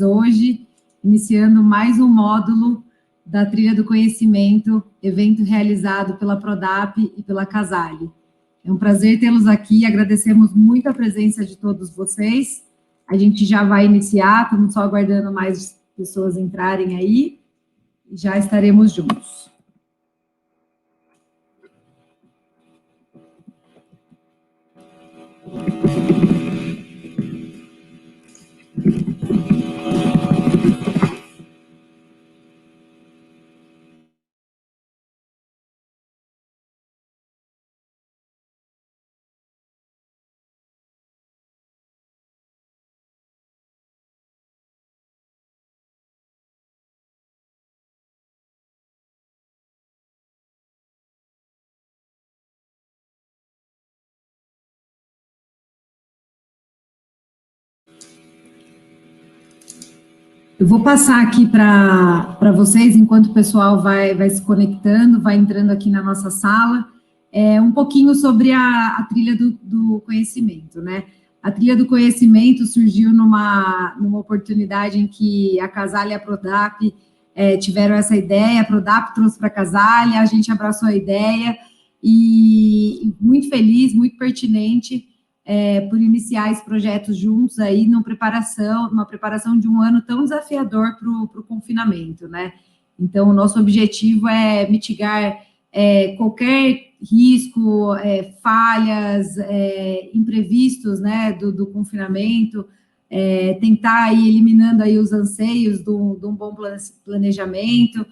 hoje, iniciando mais um módulo da Trilha do Conhecimento, evento realizado pela Prodap e pela Casale. É um prazer tê-los aqui, agradecemos muito a presença de todos vocês. A gente já vai iniciar, estamos só aguardando mais pessoas entrarem aí, e já estaremos juntos. Eu vou passar aqui para vocês, enquanto o pessoal vai se conectando, vai entrando aqui na nossa sala, um pouquinho sobre a trilha do conhecimento, né? A trilha do conhecimento surgiu numa oportunidade em que a Casale e a Prodap tiveram essa ideia, a Prodap trouxe para a Casale, a gente abraçou a ideia, e muito feliz, muito pertinente, por iniciar esse projeto juntos aí, numa preparação de um ano tão desafiador para o confinamento, né? Então, o nosso objetivo é mitigar qualquer risco, falhas, imprevistos, né, do confinamento, tentar ir eliminando aí os anseios de um bom planejamento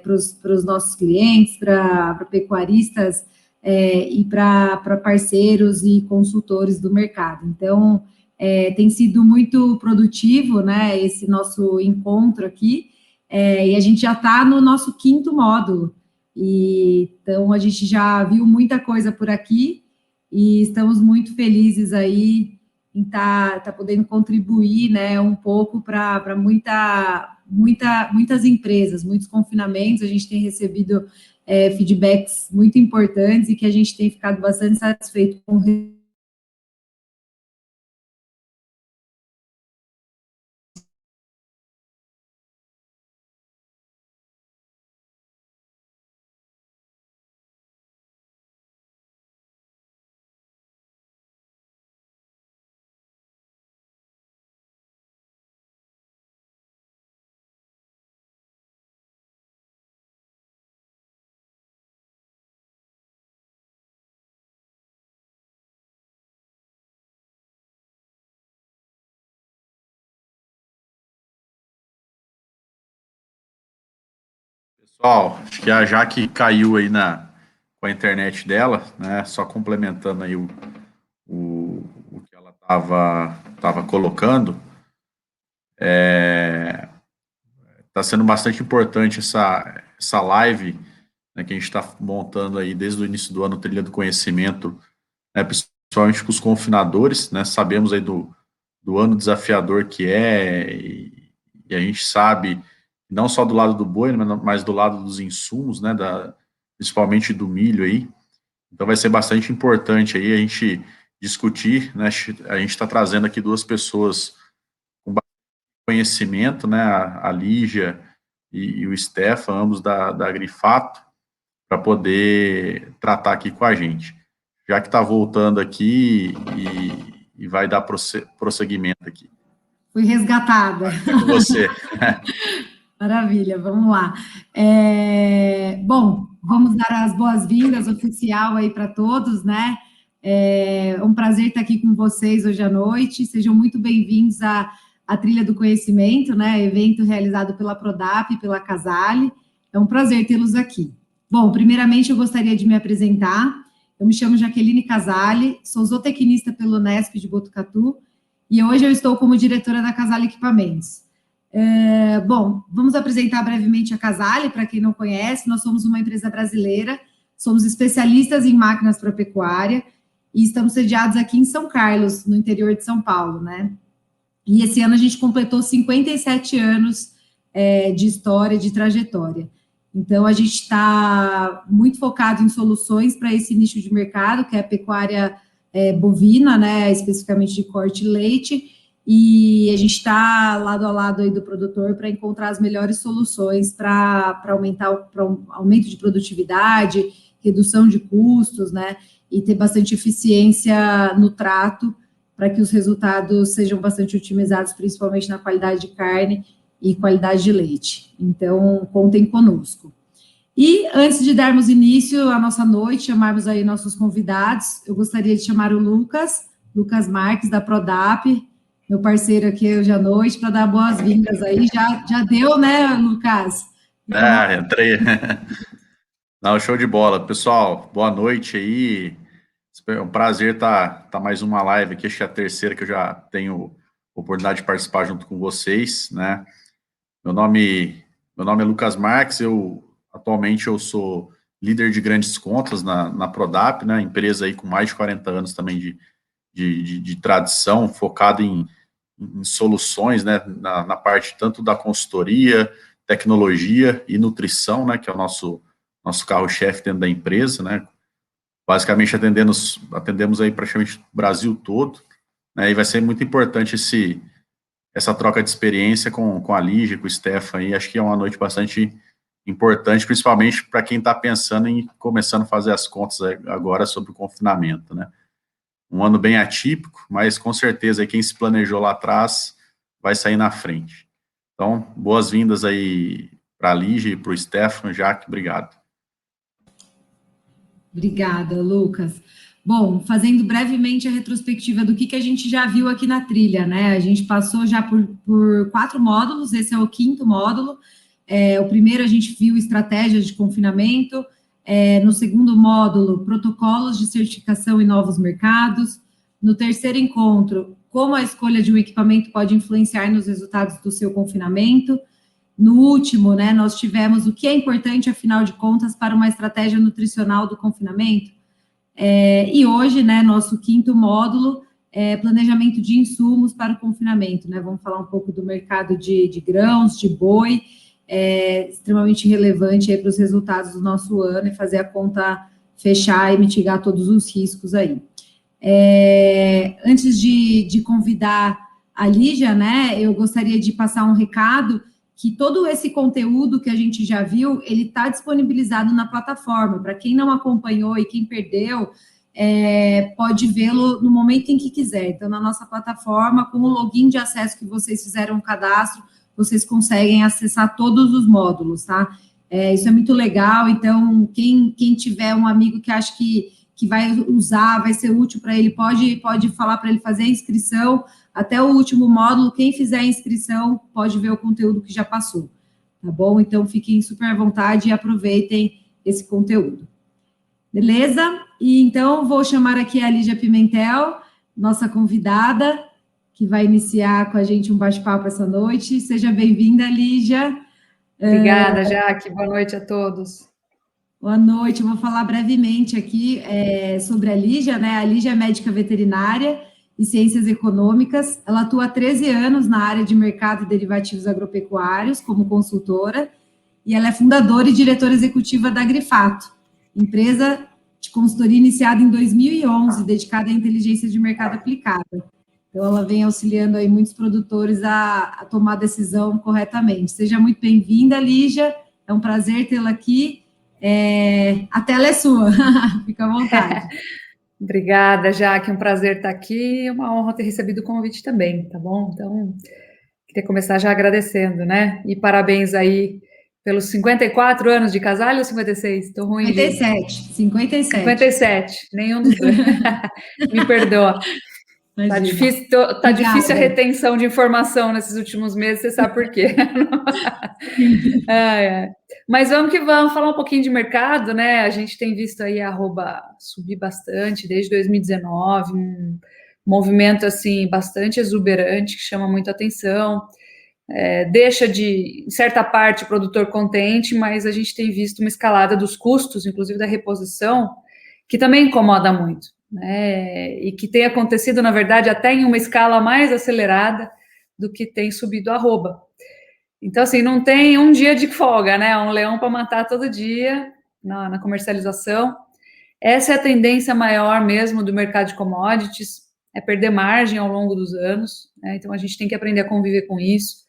para os nossos clientes, para pecuaristas, e para parceiros e consultores do mercado. Então, tem sido muito produtivo, né, esse nosso encontro aqui, e a gente já está no nosso 5º módulo, então a gente já viu muita coisa por aqui, e estamos muito felizes aí em tá podendo contribuir, né, um pouco para muitas empresas, muitos confinamentos. A gente tem recebido feedbacks muito importantes e que a gente tem ficado bastante satisfeito com o Pessoal, acho que a Jaque caiu aí com a internet dela, né? Só complementando aí o que ela estava colocando. Está sendo bastante importante essa live, né, que a gente está montando aí desde o início do ano, Trilha do Conhecimento, né, principalmente com os confinadores, né? Sabemos aí do ano desafiador que e a gente sabe, não só do lado do boi, mas do lado dos insumos, né, principalmente do milho aí. Então vai ser bastante importante aí a gente discutir, né? A gente está trazendo aqui duas pessoas com bastante conhecimento, né, a Lígia e o Stefan, ambos da Agrifato, para poder tratar aqui com a gente. Já que está voltando aqui e vai dar prosseguimento aqui. Fui resgatada. É com você. Maravilha, vamos lá. Bom, vamos dar as boas-vindas oficial aí para todos, né? É um prazer estar aqui com vocês hoje à noite. Sejam muito bem-vindos à Trilha do Conhecimento, né? Evento realizado pela Prodap e pela Casale. É um prazer tê-los aqui. Bom, primeiramente eu gostaria de me apresentar. Eu me chamo Jaqueline Casale, sou zootecnista pelo Unesp de Botucatu e hoje eu estou como diretora da Casale Equipamentos. Bom, vamos apresentar brevemente a Casale, para quem não conhece. Nós somos uma empresa brasileira, somos especialistas em máquinas para pecuária e estamos sediados aqui em São Carlos, no interior de São Paulo, né? E esse ano a gente completou 57 anos de história, de trajetória. Então, a gente está muito focado em soluções para esse nicho de mercado, que é a pecuária bovina, né, especificamente de corte e leite, e a gente está lado a lado aí do produtor para encontrar as melhores soluções para aumentar o aumento de produtividade, redução de custos, né, e ter bastante eficiência no trato para que os resultados sejam bastante otimizados, principalmente na qualidade de carne e qualidade de leite. Então, contem conosco. E antes de darmos início à nossa noite, chamarmos aí nossos convidados, eu gostaria de chamar o Lucas Marques, da Prodap, meu parceiro aqui hoje à noite, para dar boas-vindas aí. Já deu, né, Lucas? Entrei. Não, show de bola. Pessoal, boa noite aí. É um prazer estar mais uma live aqui, acho que é a terceira que eu já tenho oportunidade de participar junto com vocês, né? Meu nome é Lucas Marques, atualmente eu sou líder de grandes contas na Prodap, né? Empresa aí com mais de 40 anos também de tradição, focada em soluções, né? Na parte tanto da consultoria, tecnologia e nutrição, né? Que é o nosso carro-chefe dentro da empresa, né? Basicamente atendemos aí praticamente o Brasil todo, né, e vai ser muito importante essa troca de experiência com a Lígia, com o Stefan, aí, acho que é uma noite bastante importante, principalmente para quem está pensando em começando a fazer as contas agora sobre o confinamento, né. Um ano bem atípico, mas com certeza aí quem se planejou lá atrás vai sair na frente. Então, boas-vindas aí para a Lígia e para o Stefan, Jaque, obrigado. Obrigada, Lucas. Bom, fazendo brevemente a retrospectiva do que a gente já viu aqui na trilha, né? A gente passou já por 4 módulos, esse é o 5º módulo. O primeiro a gente viu estratégias de confinamento, no segundo módulo, protocolos de certificação em novos mercados. No terceiro encontro, como a escolha de um equipamento pode influenciar nos resultados do seu confinamento. No último, né, nós tivemos o que é importante, afinal de contas, para uma estratégia nutricional do confinamento. E hoje, né, nosso 5º módulo é planejamento de insumos para o confinamento, né? Vamos falar um pouco do mercado de grãos, de boi, extremamente relevante aí para os resultados do nosso ano e fazer a conta fechar e mitigar todos os riscos aí. Antes de convidar a Lígia, né, eu gostaria de passar um recado que todo esse conteúdo que a gente já viu, ele está disponibilizado na plataforma. Para quem não acompanhou e quem perdeu, pode vê-lo no momento em que quiser. Então, na nossa plataforma, com o login de acesso que vocês fizeram o cadastro, vocês conseguem acessar todos os módulos, tá? Isso é muito legal. Então, quem tiver um amigo que acha que vai usar, vai ser útil para ele, pode falar para ele fazer a inscrição. Até o último módulo, quem fizer a inscrição pode ver o conteúdo que já passou, tá bom? Então, fiquem super à vontade e aproveitem esse conteúdo. Beleza? E então, vou chamar aqui a Lígia Pimentel, nossa convidada, que vai iniciar com a gente um bate-papo essa noite. Seja bem-vinda, Lígia. Obrigada, Jaque. Boa noite a todos. Boa noite. Eu vou falar brevemente aqui sobre a Lígia, né? A Lígia é médica veterinária e ciências econômicas. Ela atua há 13 anos na área de mercado e derivativos agropecuários como consultora, e ela é fundadora e diretora executiva da Grifato, empresa de consultoria iniciada em 2011, dedicada à inteligência de mercado aplicada. Então, ela vem auxiliando aí muitos produtores a tomar a decisão corretamente. Seja muito bem-vinda, Lígia. É um prazer tê-la aqui. A tela é sua. Fica à vontade. Obrigada, Jaque, um prazer estar aqui e uma honra ter recebido o convite também, tá bom? Então, queria começar já agradecendo, né? E parabéns aí pelos 54 anos de casal ou 56? Estou ruim, 57. 57, nenhum dos dois. Me perdoa. Tá difícil a retenção de informação nesses últimos meses, você sabe por quê. Mas vamos que vamos, falar um pouquinho de mercado, né? A gente tem visto aí a arroba subir bastante desde 2019, um movimento assim bastante exuberante que chama muita atenção. Deixa de, em certa parte, o produtor contente, mas a gente tem visto uma escalada dos custos, inclusive da reposição, que também incomoda muito, né? E que tem acontecido, na verdade, até em uma escala mais acelerada do que tem subido a arroba. Então, assim, não tem um dia de folga, né? Um leão para matar todo dia na comercialização. Essa é a tendência maior mesmo do mercado de commodities. é perder margem ao longo dos anos, né? Então a gente tem que aprender a conviver com isso.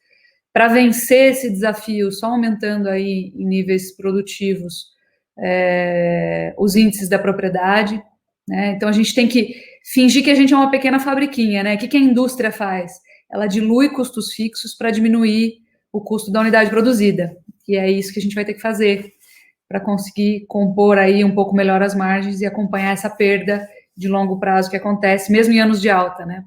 Para vencer esse desafio, só aumentando aí em níveis produtivos os índices da propriedade, né? Então a gente tem que fingir que a gente é uma pequena fabriquinha, né? O que a indústria faz? Ela dilui custos fixos para diminuir o custo da unidade produzida, e é isso que a gente vai ter que fazer para conseguir compor aí um pouco melhor as margens e acompanhar essa perda de longo prazo que acontece, mesmo em anos de alta, né?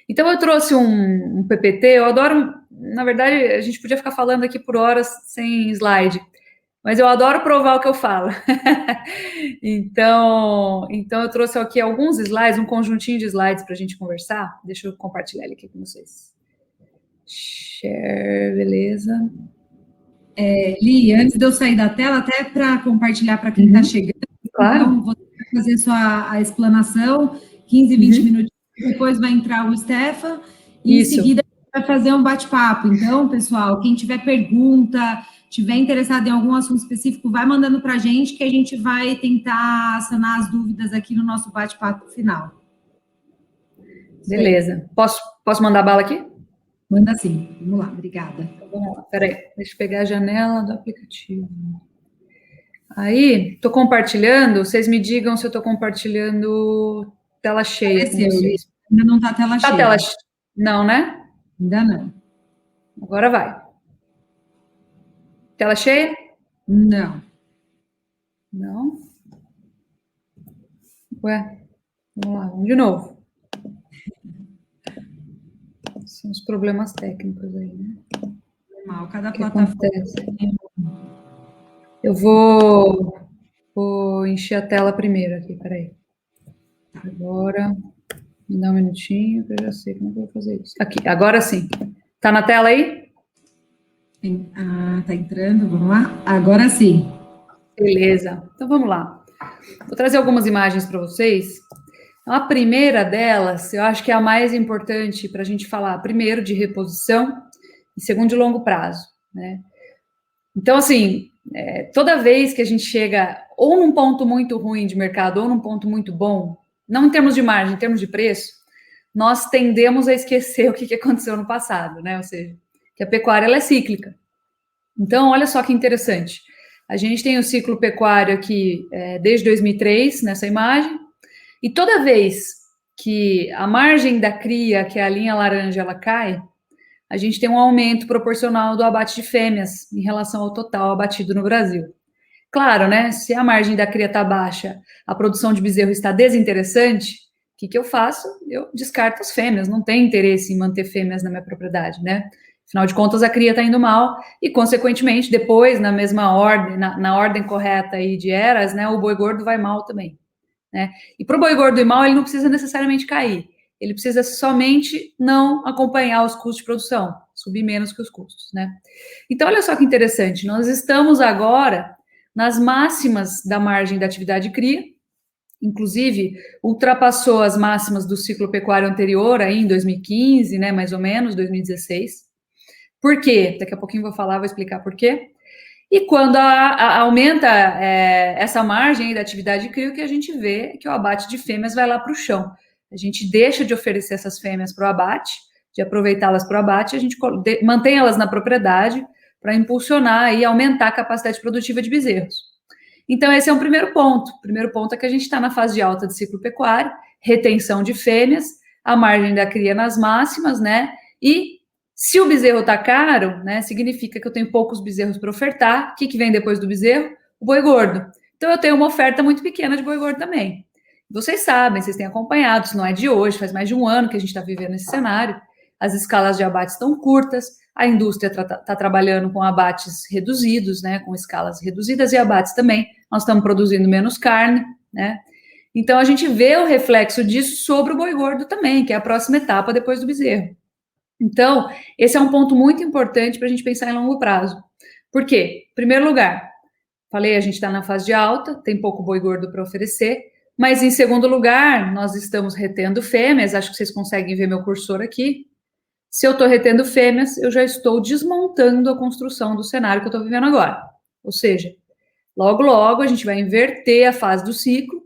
Então, eu trouxe um PPT, eu adoro, na verdade, a gente podia ficar falando aqui por horas sem slide, mas eu adoro provar o que eu falo. então, eu trouxe aqui alguns slides, um conjuntinho de slides para a gente conversar. Deixa eu compartilhar ele aqui com vocês. Share, beleza. Li, antes de eu sair da tela, até para compartilhar para quem está chegando, Claro. Então, você vai fazer a explanação, 15, 20 minutos, depois vai entrar o Stefan, e em seguida vai fazer um bate-papo. Então, pessoal, quem tiver pergunta, tiver interessado em algum assunto específico, vai mandando para a gente, que a gente vai tentar sanar as dúvidas aqui no nosso bate-papo final. Beleza. Posso mandar bala aqui? Manda sim. Vamos lá, obrigada. Então, vamos lá, peraí. Deixa eu pegar a janela do aplicativo. Aí, estou compartilhando, vocês me digam se eu estou compartilhando tela cheia. Ainda não está tela cheia. Tela... Não, né? Ainda não. Agora vai. Tela cheia? Não. Não? Ué, vamos lá, vamos de novo. São os problemas técnicos aí, né? Normal, cada plataforma. Eu vou encher a tela primeiro aqui, peraí. Agora, me dá um minutinho, que eu já sei como é que eu vou fazer isso. Aqui, agora sim. Tá na tela aí? Tá entrando, vamos lá? Agora sim. Beleza, então vamos lá. Vou trazer algumas imagens para vocês. A primeira delas, eu acho que é a mais importante para a gente falar, primeiro, de reposição e segundo, de longo prazo, né? Então, assim, toda vez que a gente chega ou num ponto muito ruim de mercado ou num ponto muito bom, não em termos de margem, em termos de preço, nós tendemos a esquecer o que aconteceu no passado, né? Ou seja, que a pecuária ela é cíclica. Então, olha só que interessante. A gente tem o ciclo pecuário aqui desde 2003, nessa imagem, e toda vez que a margem da cria, que é a linha laranja, ela cai, a gente tem um aumento proporcional do abate de fêmeas em relação ao total abatido no Brasil. Claro, né? Se a margem da cria está baixa, a produção de bezerro está desinteressante, o que eu faço? Eu descarto as fêmeas, não tenho interesse em manter fêmeas na minha propriedade, né? Afinal de contas, a cria está indo mal e, consequentemente, depois, na mesma ordem, na ordem correta aí de eras, né, o boi gordo vai mal também, né? E para o boi gordo ir mal, ele não precisa necessariamente cair. Ele precisa somente não acompanhar os custos de produção, subir menos que os custos, né? Então, olha só que interessante, nós estamos agora nas máximas da margem da atividade cria, inclusive ultrapassou as máximas do ciclo pecuário anterior, aí em 2015, né, mais ou menos, 2016. Por quê? Daqui a pouquinho vou explicar por quê. E quando aumenta essa margem da atividade cria, o que a gente vê é que o abate de fêmeas vai lá para o chão. A gente deixa de oferecer essas fêmeas para o abate, de aproveitá-las para o abate, a gente mantém elas na propriedade para impulsionar e aumentar a capacidade produtiva de bezerros. Então, esse é um primeiro ponto. O primeiro ponto é que a gente está na fase de alta de ciclo pecuário, retenção de fêmeas, a margem da cria nas máximas, né? E se o bezerro está caro, né, significa que eu tenho poucos bezerros para ofertar. O que vem depois do bezerro? O boi gordo. Então, eu tenho uma oferta muito pequena de boi gordo também. Vocês sabem, vocês têm acompanhado, isso não é de hoje, faz mais de um ano que a gente está vivendo esse cenário. As escalas de abate estão curtas, a indústria está trabalhando com abates reduzidos, né, com escalas reduzidas e abates também. Nós estamos produzindo menos carne, né? Então, a gente vê o reflexo disso sobre o boi gordo também, que é a próxima etapa depois do bezerro. Então, esse é um ponto muito importante para a gente pensar em longo prazo. Por quê? Em primeiro lugar, falei, a gente está na fase de alta, tem pouco boi gordo para oferecer, mas em segundo lugar, nós estamos retendo fêmeas, acho que vocês conseguem ver meu cursor aqui. Se eu estou retendo fêmeas, eu já estou desmontando a construção do cenário que eu estou vivendo agora. Ou seja, logo, logo, a gente vai inverter a fase do ciclo,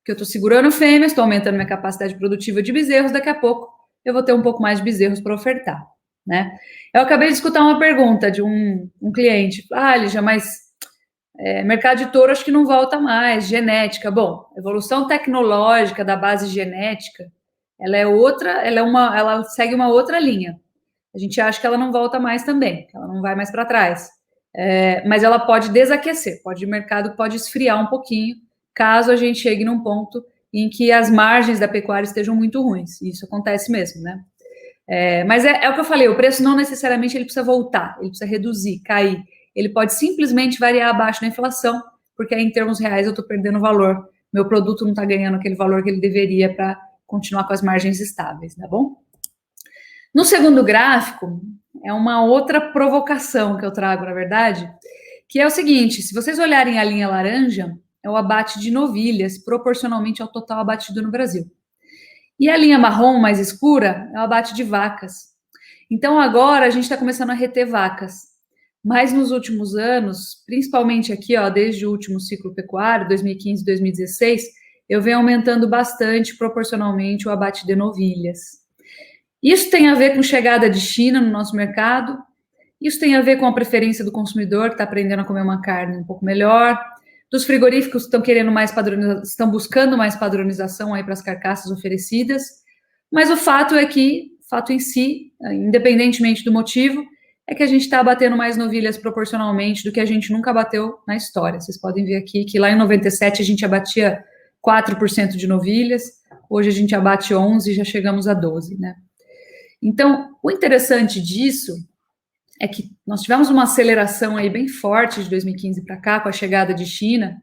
porque eu estou segurando fêmeas, estou aumentando minha capacidade produtiva de bezerros, daqui a pouco eu vou ter um pouco mais de bezerros para ofertar, né? Eu acabei de escutar uma pergunta de um cliente, Lígia, mas mercado de touro acho que não volta mais, genética. Bom, evolução tecnológica da base genética, ela segue uma outra linha. A gente acha que ela não volta mais também, que ela não vai mais para trás. Mas ela pode desaquecer, o mercado pode esfriar um pouquinho, caso a gente chegue num ponto em que as margens da pecuária estejam muito ruins. Isso acontece mesmo, né? Mas é o que eu falei, o preço não necessariamente ele precisa voltar, ele precisa reduzir, cair. Ele pode simplesmente variar abaixo da inflação, porque aí em termos reais eu estou perdendo valor. Meu produto não está ganhando aquele valor que ele deveria para continuar com as margens estáveis, tá bom? No segundo gráfico, é uma outra provocação que eu trago, na verdade, que é o seguinte, se vocês olharem a linha laranja, é o abate de novilhas, proporcionalmente ao total abatido no Brasil. E a linha marrom, mais escura, é o abate de vacas. Então, agora, a gente está começando a reter vacas. Mas nos últimos anos, principalmente aqui, desde o último ciclo pecuário, 2015 e 2016, eu venho aumentando bastante, proporcionalmente, o abate de novilhas. Isso tem a ver com chegada de China no nosso mercado, isso tem a ver com a preferência do consumidor, que está aprendendo a comer uma carne um pouco melhor, dos frigoríficos que estão querendo mais estão buscando mais padronização aí para as carcaças oferecidas, mas o fato é que, fato em si, independentemente do motivo, é que a gente está abatendo mais novilhas proporcionalmente do que a gente nunca abateu na história. Vocês podem ver aqui que lá em 97 a gente abatia 4% de novilhas, hoje a gente abate 11% e já chegamos a 12%, né? Então, o interessante disso é que nós tivemos uma aceleração aí bem forte de 2015 para cá, com a chegada de China,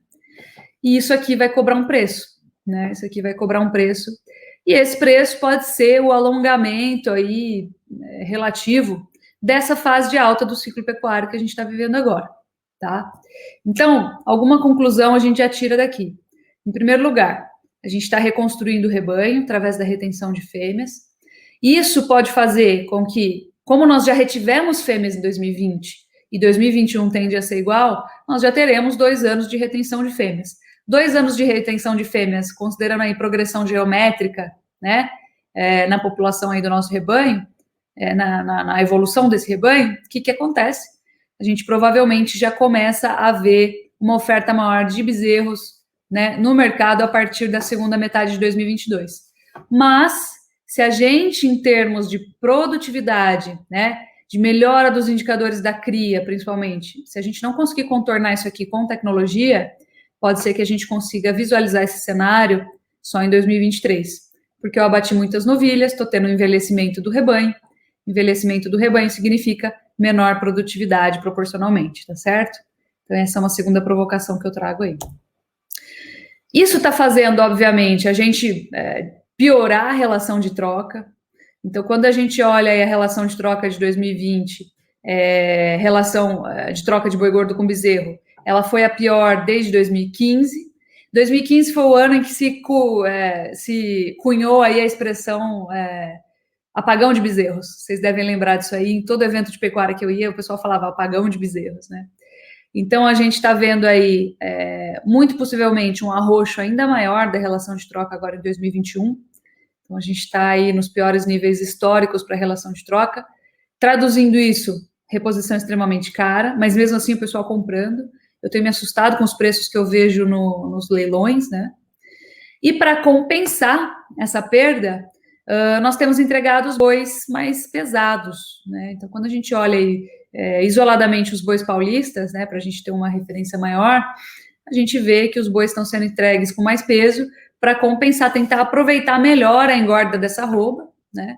e isso aqui vai cobrar um preço, né? Isso aqui vai cobrar um preço, e esse preço pode ser o alongamento aí relativo dessa fase de alta do ciclo pecuário que a gente está vivendo agora, tá? Então, alguma conclusão a gente já tira daqui. Em primeiro lugar, a gente está reconstruindo o rebanho através da retenção de fêmeas. Isso pode fazer com que, como nós já retivemos fêmeas em 2020 e 2021 tende a ser igual, nós já teremos 2 anos de retenção de fêmeas. 2 anos de retenção de fêmeas, considerando aí progressão geométrica, né, na população aí do nosso rebanho, na evolução desse rebanho, o que acontece? A gente provavelmente já começa a ver uma oferta maior de bezerros, né, no mercado a partir da segunda metade de 2022. Mas, se a gente, em termos de produtividade, né, de melhora dos indicadores da cria, principalmente, se a gente não conseguir contornar isso aqui com tecnologia, pode ser que a gente consiga visualizar esse cenário só em 2023. Porque eu abati muitas novilhas, estou tendo um envelhecimento do rebanho. Envelhecimento do rebanho significa menor produtividade proporcionalmente, tá certo? Então, essa é uma segunda provocação que eu trago aí. Isso está fazendo, obviamente, a gente piorar a relação de troca. Então, quando a gente olha aí a relação de troca de 2020, relação de troca de boi gordo com bezerro, ela foi a pior desde 2015. 2015 foi o ano em que se cunhou aí a expressão apagão de bezerros. Vocês devem lembrar disso aí. Em todo evento de pecuária que eu ia, o pessoal falava apagão de bezerros, né? Então, a gente está vendo aí, muito possivelmente, um arroxo ainda maior da relação de troca agora em 2021. Então, a gente está aí nos piores níveis históricos para a relação de troca. Traduzindo isso, reposição extremamente cara, mas mesmo assim o pessoal comprando. Eu tenho me assustado com os preços que eu vejo nos leilões, né? E para compensar essa perda, nós temos entregado os bois mais pesados, né? Então, quando a gente olha aí, isoladamente os bois paulistas, né, para a gente ter uma referência maior, a gente vê que os bois estão sendo entregues com mais peso para compensar, tentar aproveitar melhor a engorda dessa arroba, né?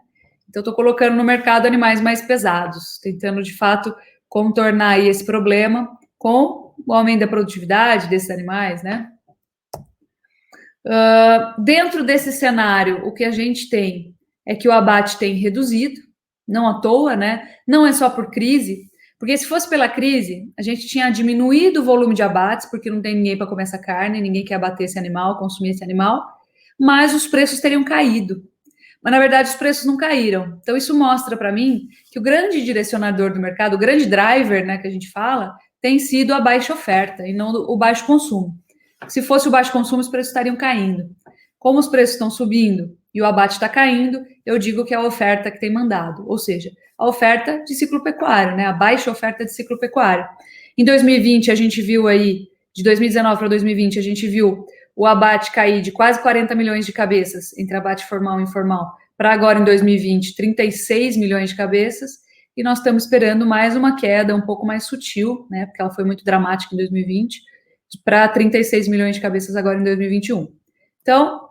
Então, estou colocando no mercado animais mais pesados, tentando, de fato, contornar aí esse problema com o aumento da produtividade desses animais, né? Dentro desse cenário, o que a gente tem é que o abate tem reduzido, não à toa, né? Não é só por crise, porque se fosse pela crise, a gente tinha diminuído o volume de abates, porque não tem ninguém para comer essa carne, ninguém quer abater esse animal, consumir esse animal, mas os preços teriam caído. Mas, na verdade, os preços não caíram. Então, isso mostra para mim que o grande direcionador do mercado, o grande driver, né, que a gente fala, tem sido a baixa oferta e não o baixo consumo. Se fosse o baixo consumo, os preços estariam caindo. Como os preços estão subindo e o abate está caindo, eu digo que é a oferta que tem mandado, ou seja, a oferta de ciclo pecuário, né? A baixa oferta de ciclo pecuário. Em 2020, a gente viu aí, de 2019 para 2020, a gente viu o abate cair de quase 40 milhões de cabeças, entre abate formal e informal, para agora, em 2020, 36 milhões de cabeças, e nós estamos esperando mais uma queda um pouco mais sutil, né? Porque ela foi muito dramática em 2020, para 36 milhões de cabeças agora em 2021. Então,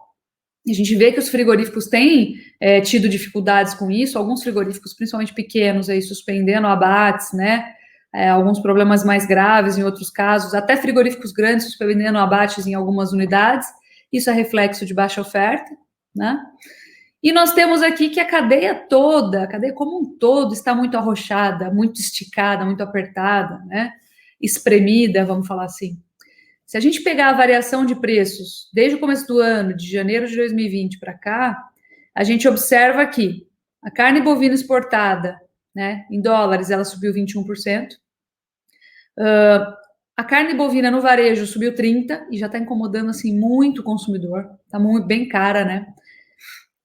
a gente vê que os frigoríficos têm tido dificuldades com isso, alguns frigoríficos, principalmente pequenos, aí suspendendo abates, né? Alguns problemas mais graves em outros casos, até frigoríficos grandes suspendendo abates em algumas unidades. Isso é reflexo de baixa oferta, né? E nós temos aqui que a cadeia toda, a cadeia como um todo, está muito arrochada, muito esticada, muito apertada, né? Espremida, vamos falar assim. Se a gente pegar a variação de preços desde o começo do ano, de janeiro de 2020 para cá, a gente observa que a carne bovina exportada, né, em dólares, ela subiu 21%. A carne bovina no varejo subiu 30% e já está incomodando assim muito o consumidor. Está muito bem cara, né?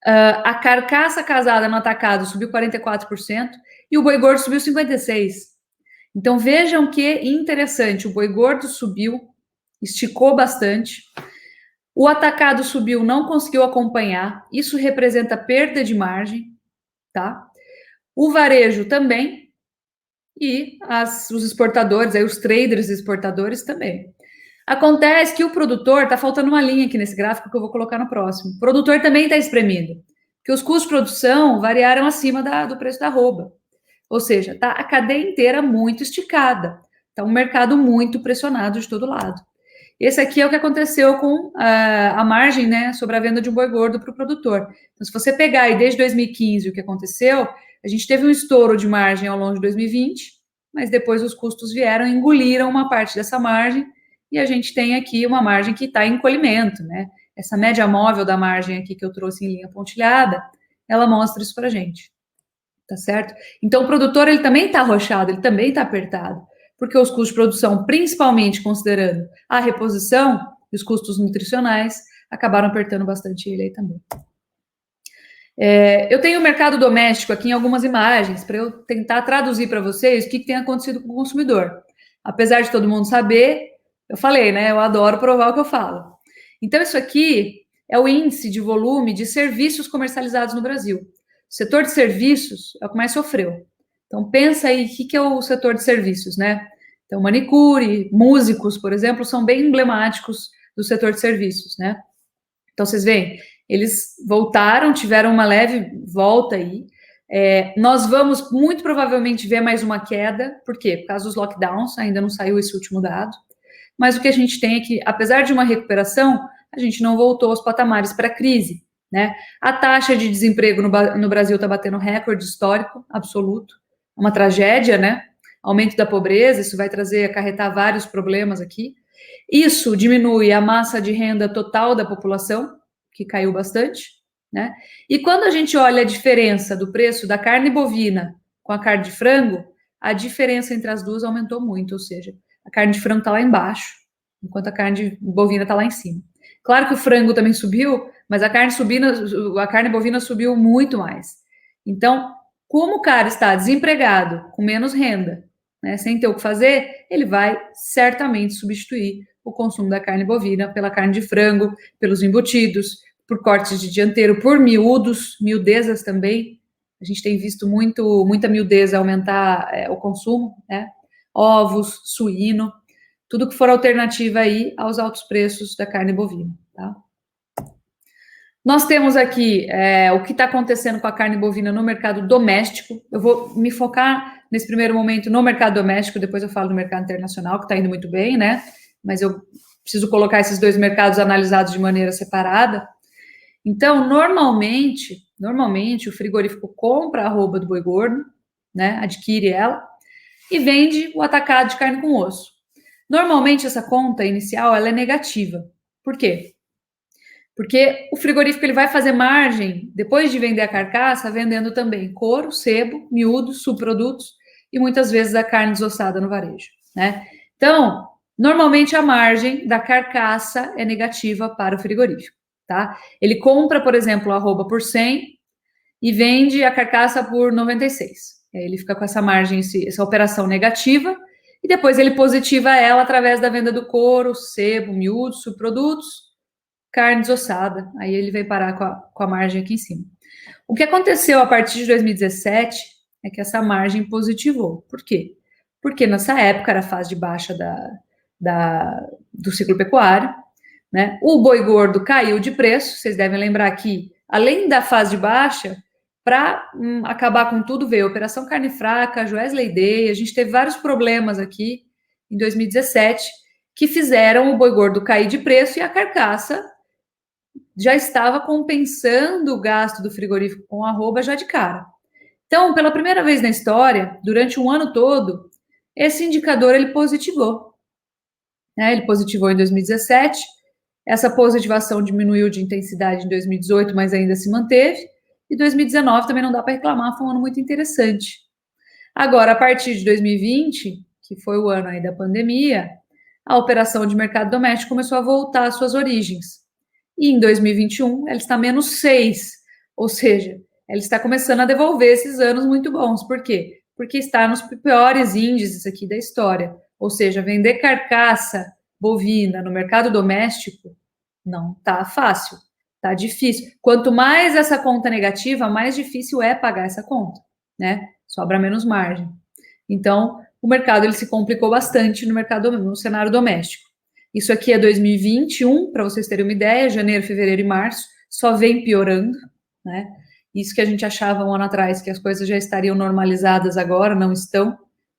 A carcaça casada no atacado subiu 44% e o boi gordo subiu 56%. Então vejam que interessante, o boi gordo subiu, esticou bastante. O atacado subiu, não conseguiu acompanhar. Isso representa perda de margem, tá? O varejo também. E os exportadores, aí os traders exportadores também. Acontece que o produtor, tá faltando uma linha aqui nesse gráfico que eu vou colocar no próximo. O produtor também está espremido, porque os custos de produção variaram acima do preço da arroba. Ou seja, tá a cadeia inteira muito esticada. Tá um mercado muito pressionado de todo lado. Esse aqui é o que aconteceu com a margem, né, sobre a venda de um boi gordo para o produtor. Então, se você pegar aí desde 2015 o que aconteceu, a gente teve um estouro de margem ao longo de 2020, mas depois os custos vieram e engoliram uma parte dessa margem, e a gente tem aqui uma margem que está em encolhimento, né? Essa média móvel da margem aqui que eu trouxe em linha pontilhada, ela mostra isso para a gente, tá certo? Então, o produtor, ele também está arrochado, ele também está apertado, porque os custos de produção, principalmente considerando a reposição e os custos nutricionais, acabaram apertando bastante ele aí também. Eu tenho o mercado doméstico aqui em algumas imagens, para eu tentar traduzir para vocês o que tem acontecido com o consumidor. Apesar de todo mundo saber, eu falei, né? Eu adoro provar o que eu falo. Então, isso aqui é o índice de volume de serviços comercializados no Brasil. O setor de serviços é o que mais sofreu. Então, pensa aí, o que é o setor de serviços, né? Então, manicure, músicos, por exemplo, são bem emblemáticos do setor de serviços, né? Então, vocês veem, eles voltaram, tiveram uma leve volta aí. Nós vamos, muito provavelmente, ver mais uma queda. Por quê? Por causa dos lockdowns, ainda não saiu esse último dado. Mas o que a gente tem é que, apesar de uma recuperação, a gente não voltou aos patamares pré-crise, né? A taxa de desemprego no Brasil está batendo recorde histórico, absoluto. Uma tragédia, né? Aumento da pobreza, isso vai acarretar vários problemas aqui. Isso diminui a massa de renda total da população, que caiu bastante, né? E quando a gente olha a diferença do preço da carne bovina com a carne de frango, a diferença entre as duas aumentou muito, ou seja, a carne de frango está lá embaixo, enquanto a carne bovina está lá em cima. Claro que o frango também subiu, mas a carne bovina subiu muito mais. Então, como o cara está desempregado, com menos renda, né, sem ter o que fazer, ele vai certamente substituir o consumo da carne bovina pela carne de frango, pelos embutidos, por cortes de dianteiro, por miúdos, miudezas também. A gente tem visto muita miudeza aumentar o consumo, né? Ovos, suíno, tudo que for alternativa aí aos altos preços da carne bovina, tá? Nós temos aqui o que está acontecendo com a carne bovina no mercado doméstico. Eu vou me focar, nesse primeiro momento, no mercado doméstico, depois eu falo do mercado internacional, que está indo muito bem, né? Mas eu preciso colocar esses dois mercados analisados de maneira separada. Então, normalmente, o frigorífico compra a arroba do boi gordo, né? Adquire ela e vende o atacado de carne com osso. Normalmente, essa conta inicial, ela é negativa. Por quê? Porque o frigorífico ele vai fazer margem, depois de vender a carcaça, vendendo também couro, sebo, miúdos, subprodutos e muitas vezes a carne desossada no varejo, né? Então, normalmente a margem da carcaça é negativa para o frigorífico, tá? Ele compra, por exemplo, a arroba por 100 e vende a carcaça por 96. Aí ele fica com essa margem, essa operação negativa, e depois ele positiva ela através da venda do couro, sebo, miúdo, subprodutos, carne desossada. Aí ele vem parar com a margem aqui em cima. O que aconteceu a partir de 2017 é que essa margem positivou. Por quê? Porque nessa época era a fase de baixa do ciclo pecuário, né? O boi gordo caiu de preço, vocês devem lembrar que, além da fase de baixa, para acabar com tudo, veio a Operação Carne Fraca, Joesley Day, a gente teve vários problemas aqui em 2017 que fizeram o boi gordo cair de preço e a carcaça já estava compensando o gasto do frigorífico com arroba já de cara. Então, pela primeira vez na história, durante um ano todo, esse indicador ele positivou. Né? Ele positivou em 2017, essa positivação diminuiu de intensidade em 2018, mas ainda se manteve, e 2019 também não dá para reclamar, foi um ano muito interessante. Agora, a partir de 2020, que foi o ano aí da pandemia, a operação de mercado doméstico começou a voltar às suas origens. E em 2021, ela está menos 6, ou seja, ela está começando a devolver esses anos muito bons. Por quê? Porque está nos piores índices aqui da história. Ou seja, vender carcaça bovina no mercado doméstico não está fácil, está difícil. Quanto mais essa conta negativa, mais difícil é pagar essa conta, né? Sobra menos margem. Então, o mercado ele se complicou bastante no cenário doméstico. Isso aqui é 2021, para vocês terem uma ideia, janeiro, fevereiro e março, só vem piorando, né? Isso que a gente achava um ano atrás, que as coisas já estariam normalizadas agora, não estão.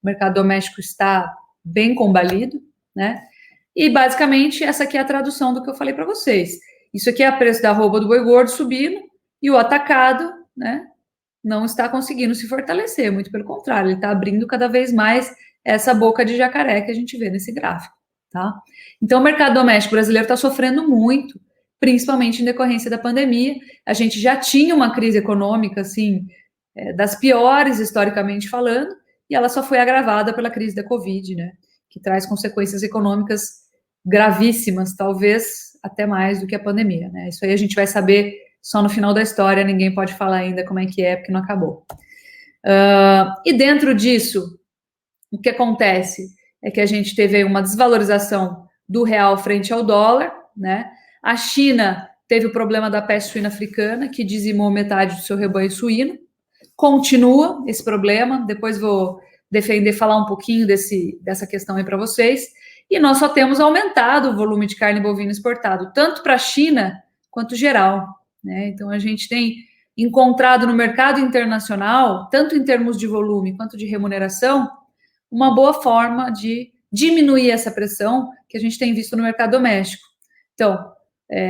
O mercado doméstico está bem combalido, né? E, basicamente, essa aqui é a tradução do que eu falei para vocês. Isso aqui é o preço da arroba do boi gordo subindo e o atacado, né, não está conseguindo se fortalecer, muito pelo contrário, ele está abrindo cada vez mais essa boca de jacaré que a gente vê nesse gráfico, tá? Então, o mercado doméstico brasileiro está sofrendo muito, principalmente em decorrência da pandemia. A gente já tinha uma crise econômica, assim, das piores, historicamente falando, e ela só foi agravada pela crise da Covid, né, que traz consequências econômicas gravíssimas, talvez até mais do que a pandemia, né? Isso aí a gente vai saber só no final da história, ninguém pode falar ainda como é que é, porque não acabou. E dentro disso, o que acontece é que a gente teve uma desvalorização do real frente ao dólar, né? A China teve o problema da peste suína africana, que dizimou metade do seu rebanho suíno. Continua esse problema, depois vou falar um pouquinho dessa questão aí para vocês. E nós só temos aumentado o volume de carne bovina exportado, tanto para a China quanto geral, né? Então, a gente tem encontrado no mercado internacional, tanto em termos de volume quanto de remuneração, uma boa forma de diminuir essa pressão que a gente tem visto no mercado doméstico. Então,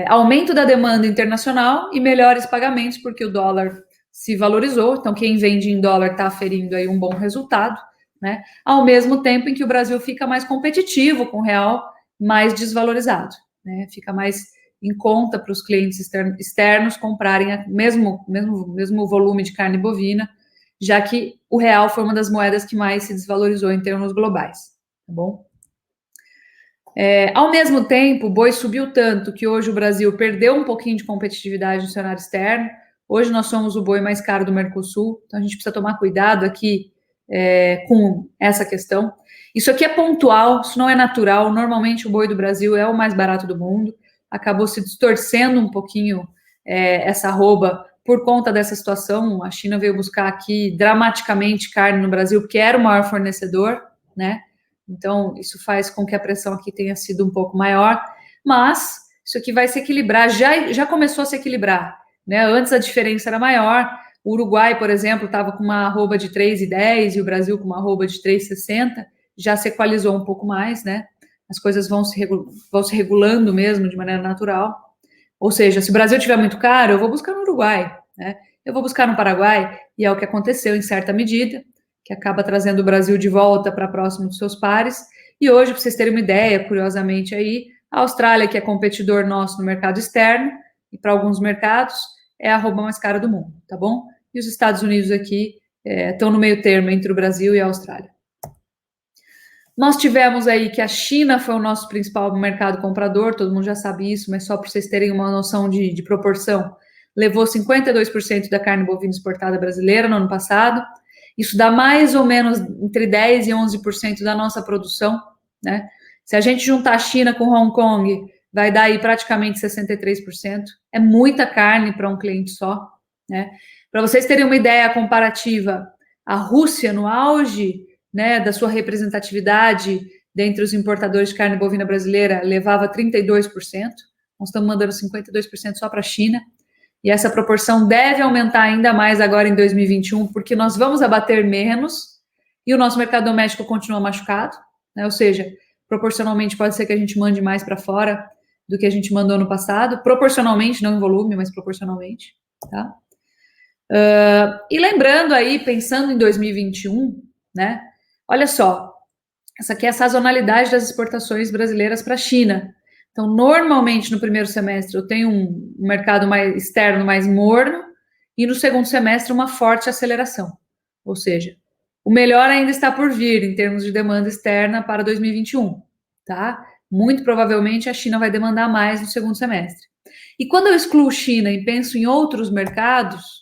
aumento da demanda internacional e melhores pagamentos, porque o dólar se valorizou, então quem vende em dólar está aferindo aí um bom resultado, né? Ao mesmo tempo em que o Brasil fica mais competitivo com o real mais desvalorizado, né? Fica mais em conta para os clientes externos comprarem o mesmo volume de carne bovina, já que o real foi uma das moedas que mais se desvalorizou em termos globais, tá bom? Ao mesmo tempo, o boi subiu tanto que hoje o Brasil perdeu um pouquinho de competitividade no cenário externo. Hoje nós somos o boi mais caro do Mercosul, então a gente precisa tomar cuidado aqui com essa questão. Isso aqui é pontual, isso não é natural. Normalmente o boi do Brasil é o mais barato do mundo. Acabou se distorcendo um pouquinho essa arroba por conta dessa situação. A China veio buscar aqui dramaticamente carne no Brasil, que era o maior fornecedor, né? Então, isso faz com que a pressão aqui tenha sido um pouco maior, mas isso aqui vai se equilibrar, já começou a se equilibrar, né? Antes a diferença era maior. O Uruguai, por exemplo, estava com uma arroba de 3,10 e o Brasil com uma arroba de 3,60, já se equalizou um pouco mais, né? As coisas vão se regulando mesmo de maneira natural. Ou seja, se o Brasil estiver muito caro, eu vou buscar no Uruguai, né? Eu vou buscar no Paraguai, e é o que aconteceu em certa medida, que acaba trazendo o Brasil de volta para próximo dos seus pares. E hoje, para vocês terem uma ideia, curiosamente aí, a Austrália, que é competidor nosso no mercado externo, e para alguns mercados, é a arroba mais cara do mundo, tá bom? E os Estados Unidos aqui estão no meio termo entre o Brasil e a Austrália. Nós tivemos aí que a China foi o nosso principal mercado comprador, todo mundo já sabe isso, mas só para vocês terem uma noção de proporção, levou 52% da carne bovina exportada brasileira no ano passado. Isso dá mais ou menos entre 10% e 11% da nossa produção, né? Se a gente juntar a China com Hong Kong, vai dar aí praticamente 63%. É muita carne para um cliente só, né? Para vocês terem uma ideia comparativa, a Rússia, no auge, né, da sua representatividade dentre os importadores de carne bovina brasileira, levava 32%. Nós estamos mandando 52% só para a China. E essa proporção deve aumentar ainda mais agora em 2021, porque nós vamos abater menos e o nosso mercado doméstico continua machucado, né? Ou seja, proporcionalmente pode ser que a gente mande mais para fora do que a gente mandou no passado, proporcionalmente, não em volume, mas proporcionalmente, tá? E lembrando aí, pensando em 2021, né? Olha só, essa aqui é a sazonalidade das exportações brasileiras para a China. Então, normalmente, no primeiro semestre, eu tenho um mercado mais externo mais morno e no segundo semestre uma forte aceleração. Ou seja, o melhor ainda está por vir em termos de demanda externa para 2021, tá? Muito provavelmente a China vai demandar mais no segundo semestre. E quando eu excluo China e penso em outros mercados,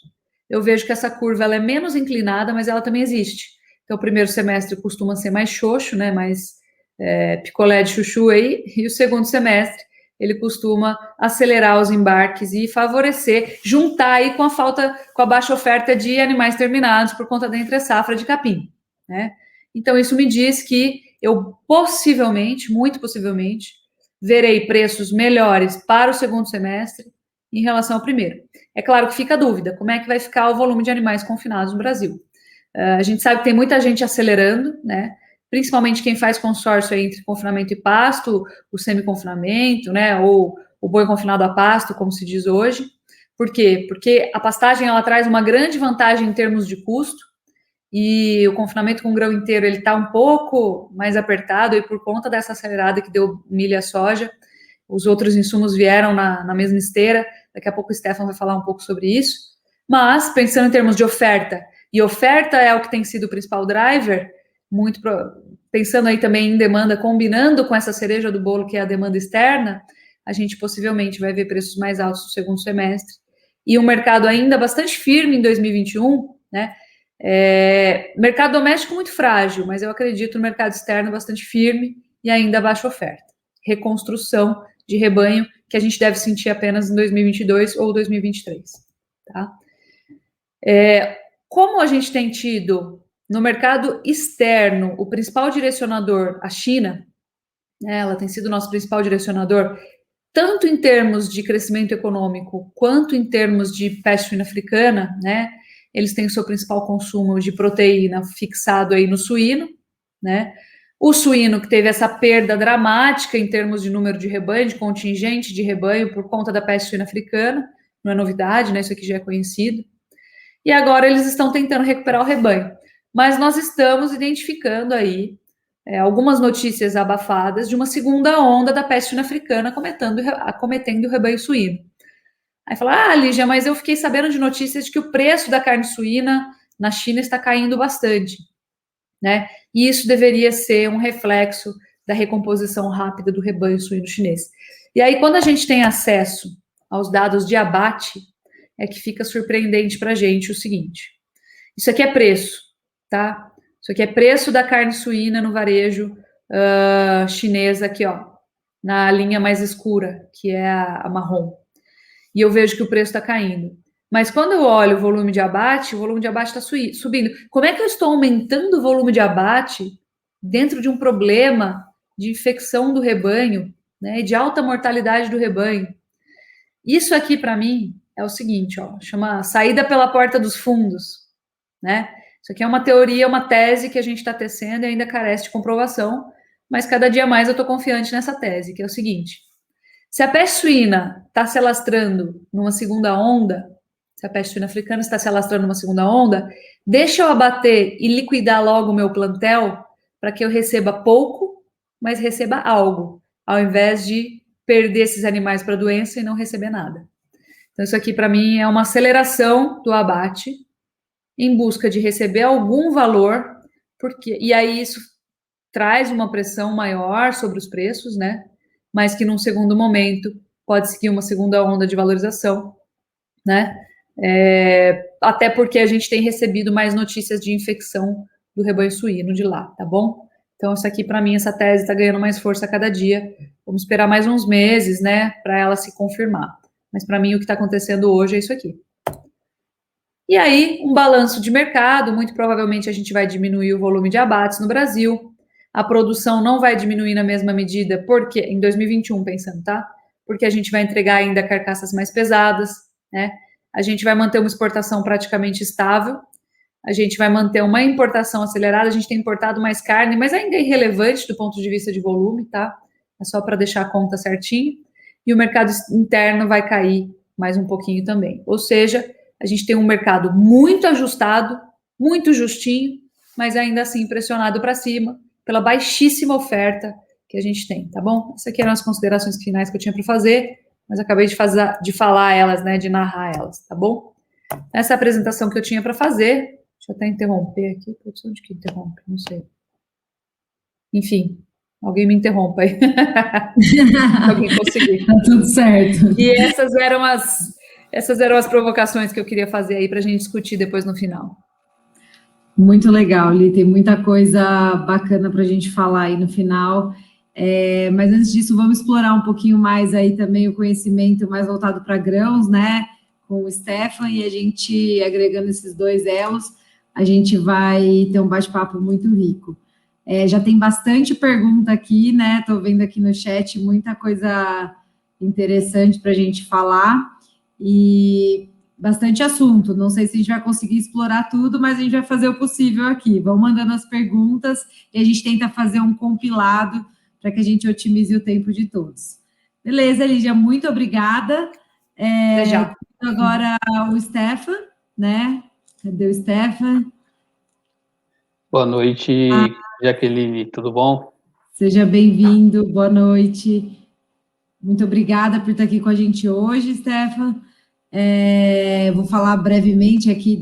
eu vejo que essa curva ela é menos inclinada, mas ela também existe. Então, o primeiro semestre costuma ser mais xoxo, né? Mais picolé de chuchu aí, e o segundo semestre ele costuma acelerar os embarques e favorecer, juntar aí com a baixa oferta de animais terminados por conta da entre-safra de capim, né? Então, isso me diz que eu possivelmente, muito possivelmente, verei preços melhores para o segundo semestre em relação ao primeiro. É claro que fica a dúvida, como é que vai ficar o volume de animais confinados no Brasil? A gente sabe que tem muita gente acelerando, né? Principalmente quem faz consórcio aí entre confinamento e pasto, o semi-confinamento, né? Ou o boi confinado a pasto, como se diz hoje. Por quê? Porque a pastagem ela traz uma grande vantagem em termos de custo e o confinamento com grão inteiro ele está um pouco mais apertado e por conta dessa acelerada que deu milho e soja, os outros insumos vieram na mesma esteira. Daqui a pouco o Stefan vai falar um pouco sobre isso. Mas, pensando em termos de oferta, e oferta é o que tem sido o principal driver, pensando aí também em demanda, combinando com essa cereja do bolo que é a demanda externa, a gente possivelmente vai ver preços mais altos no segundo semestre. E um mercado ainda bastante firme em 2021, né? Mercado doméstico muito frágil, mas eu acredito no mercado externo bastante firme e ainda baixa oferta. Reconstrução de rebanho que a gente deve sentir apenas em 2022 ou 2023, tá? Como a gente tem tido no mercado externo o principal direcionador, a China, né, ela tem sido o nosso principal direcionador, tanto em termos de crescimento econômico, quanto em termos de peste suína africana, né, eles têm o seu principal consumo de proteína fixado aí no suíno, né, o suíno que teve essa perda dramática em termos de número de rebanho, de contingente de rebanho por conta da peste suína africana, não é novidade, né, isso aqui já é conhecido, e agora eles estão tentando recuperar o rebanho. Mas nós estamos identificando aí algumas notícias abafadas de uma segunda onda da peste suína africana acometendo o rebanho suíno. Aí fala, Lígia, mas eu fiquei sabendo de notícias de que o preço da carne suína na China está caindo bastante, né? E isso deveria ser um reflexo da recomposição rápida do rebanho suíno chinês. E aí, quando a gente tem acesso aos dados de abate, é que fica surpreendente para a gente o seguinte, isso aqui é preço, tá? Isso aqui é preço da carne suína no varejo chinesa aqui, ó, na linha mais escura, que é a marrom. E eu vejo que o preço está caindo. Mas quando eu olho o volume de abate está subindo. Como é que eu estou aumentando o volume de abate dentro de um problema de infecção do rebanho, né, e de alta mortalidade do rebanho? Isso aqui, para mim, é o seguinte, ó, chama saída pela porta dos fundos, né? Isso aqui é uma teoria, uma tese que a gente está tecendo e ainda carece de comprovação, mas cada dia mais eu estou confiante nessa tese, que é o seguinte, se a peste suína está se alastrando numa segunda onda, se a peste suína africana está se alastrando numa segunda onda, deixa eu abater e liquidar logo o meu plantel para que eu receba pouco, mas receba algo, ao invés de perder esses animais para a doença e não receber nada. Então, isso aqui, para mim, é uma aceleração do abate em busca de receber algum valor, e aí isso traz uma pressão maior sobre os preços, né? Mas que num segundo momento pode seguir uma segunda onda de valorização, né? Até porque a gente tem recebido mais notícias de infecção do rebanho suíno de lá, tá bom? Então, isso aqui, para mim, essa tese está ganhando mais força a cada dia. Vamos esperar mais uns meses, né, para ela se confirmar. Mas, para mim, o que está acontecendo hoje é isso aqui. E aí, um balanço de mercado, muito provavelmente a gente vai diminuir o volume de abates no Brasil. A produção não vai diminuir na mesma medida, porque em 2021, pensando, tá? Porque a gente vai entregar ainda carcaças mais pesadas, né? A gente vai manter uma exportação praticamente estável, a gente vai manter uma importação acelerada, a gente tem importado mais carne, mas ainda é irrelevante do ponto de vista de volume, tá? É só para deixar a conta certinho. E o mercado interno vai cair mais um pouquinho também. Ou seja, a gente tem um mercado muito ajustado, muito justinho, mas ainda assim pressionado para cima pela baixíssima oferta que a gente tem, tá bom? Essas aqui eram as considerações finais que eu tinha para fazer, mas acabei de falar elas, né, de narrar elas, tá bom? Essa é a apresentação que eu tinha para fazer. Deixa eu até interromper aqui. Produção de que interrompe? Não sei. Enfim, alguém me interrompa aí. Se alguém conseguir. Tá tudo certo. E essas eram as provocações que eu queria fazer aí para a gente discutir depois no final. Muito legal, Li, tem muita coisa bacana para a gente falar aí no final. Mas antes disso, vamos explorar um pouquinho mais aí também o conhecimento mais voltado para grãos, né? Com o Stefan, e a gente agregando esses dois elos, a gente vai ter um bate-papo muito rico. Já tem bastante pergunta aqui, né? Estou vendo aqui no chat muita coisa interessante para a gente falar e bastante assunto. Não sei se a gente vai conseguir explorar tudo, mas a gente vai fazer o possível aqui. Vão mandando as perguntas e a gente tenta fazer um compilado para que a gente otimize o tempo de todos. Beleza, Lígia, muito obrigada. Já. Agora o Stefan, né? Cadê o Stefan? Boa noite, Jaqueline, tudo bom? Seja bem-vindo, boa noite. Muito obrigada por estar aqui com a gente hoje, Stefan. Vou falar brevemente aqui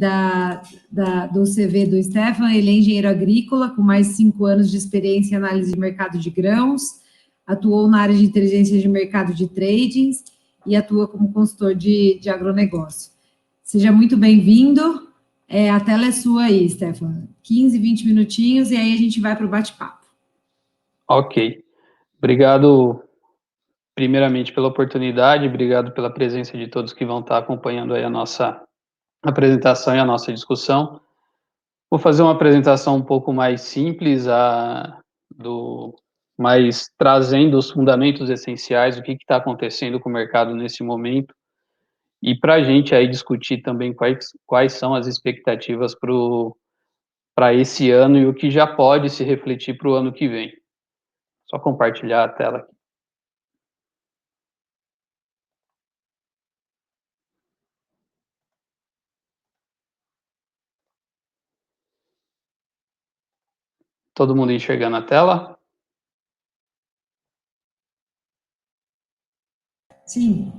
do CV do Stefan. Ele é engenheiro agrícola, com mais de 5 anos de experiência em análise de mercado de grãos, atuou na área de inteligência de mercado de tradings e atua como consultor de agronegócio. Seja muito bem-vindo. A tela é sua aí, Stefan. 15, 20 minutinhos e aí a gente vai para o bate-papo. Ok. Obrigado, primeiramente, pela oportunidade, obrigado pela presença de todos que vão estar acompanhando aí a nossa apresentação e a nossa discussão. Vou fazer uma apresentação um pouco mais simples, mas trazendo os fundamentos essenciais, o que está acontecendo com o mercado nesse momento, e para a gente aí discutir também quais são as expectativas para esse ano e o que já pode se refletir para o ano que vem. Só compartilhar a tela aqui. Todo mundo enxergando a tela? Sim.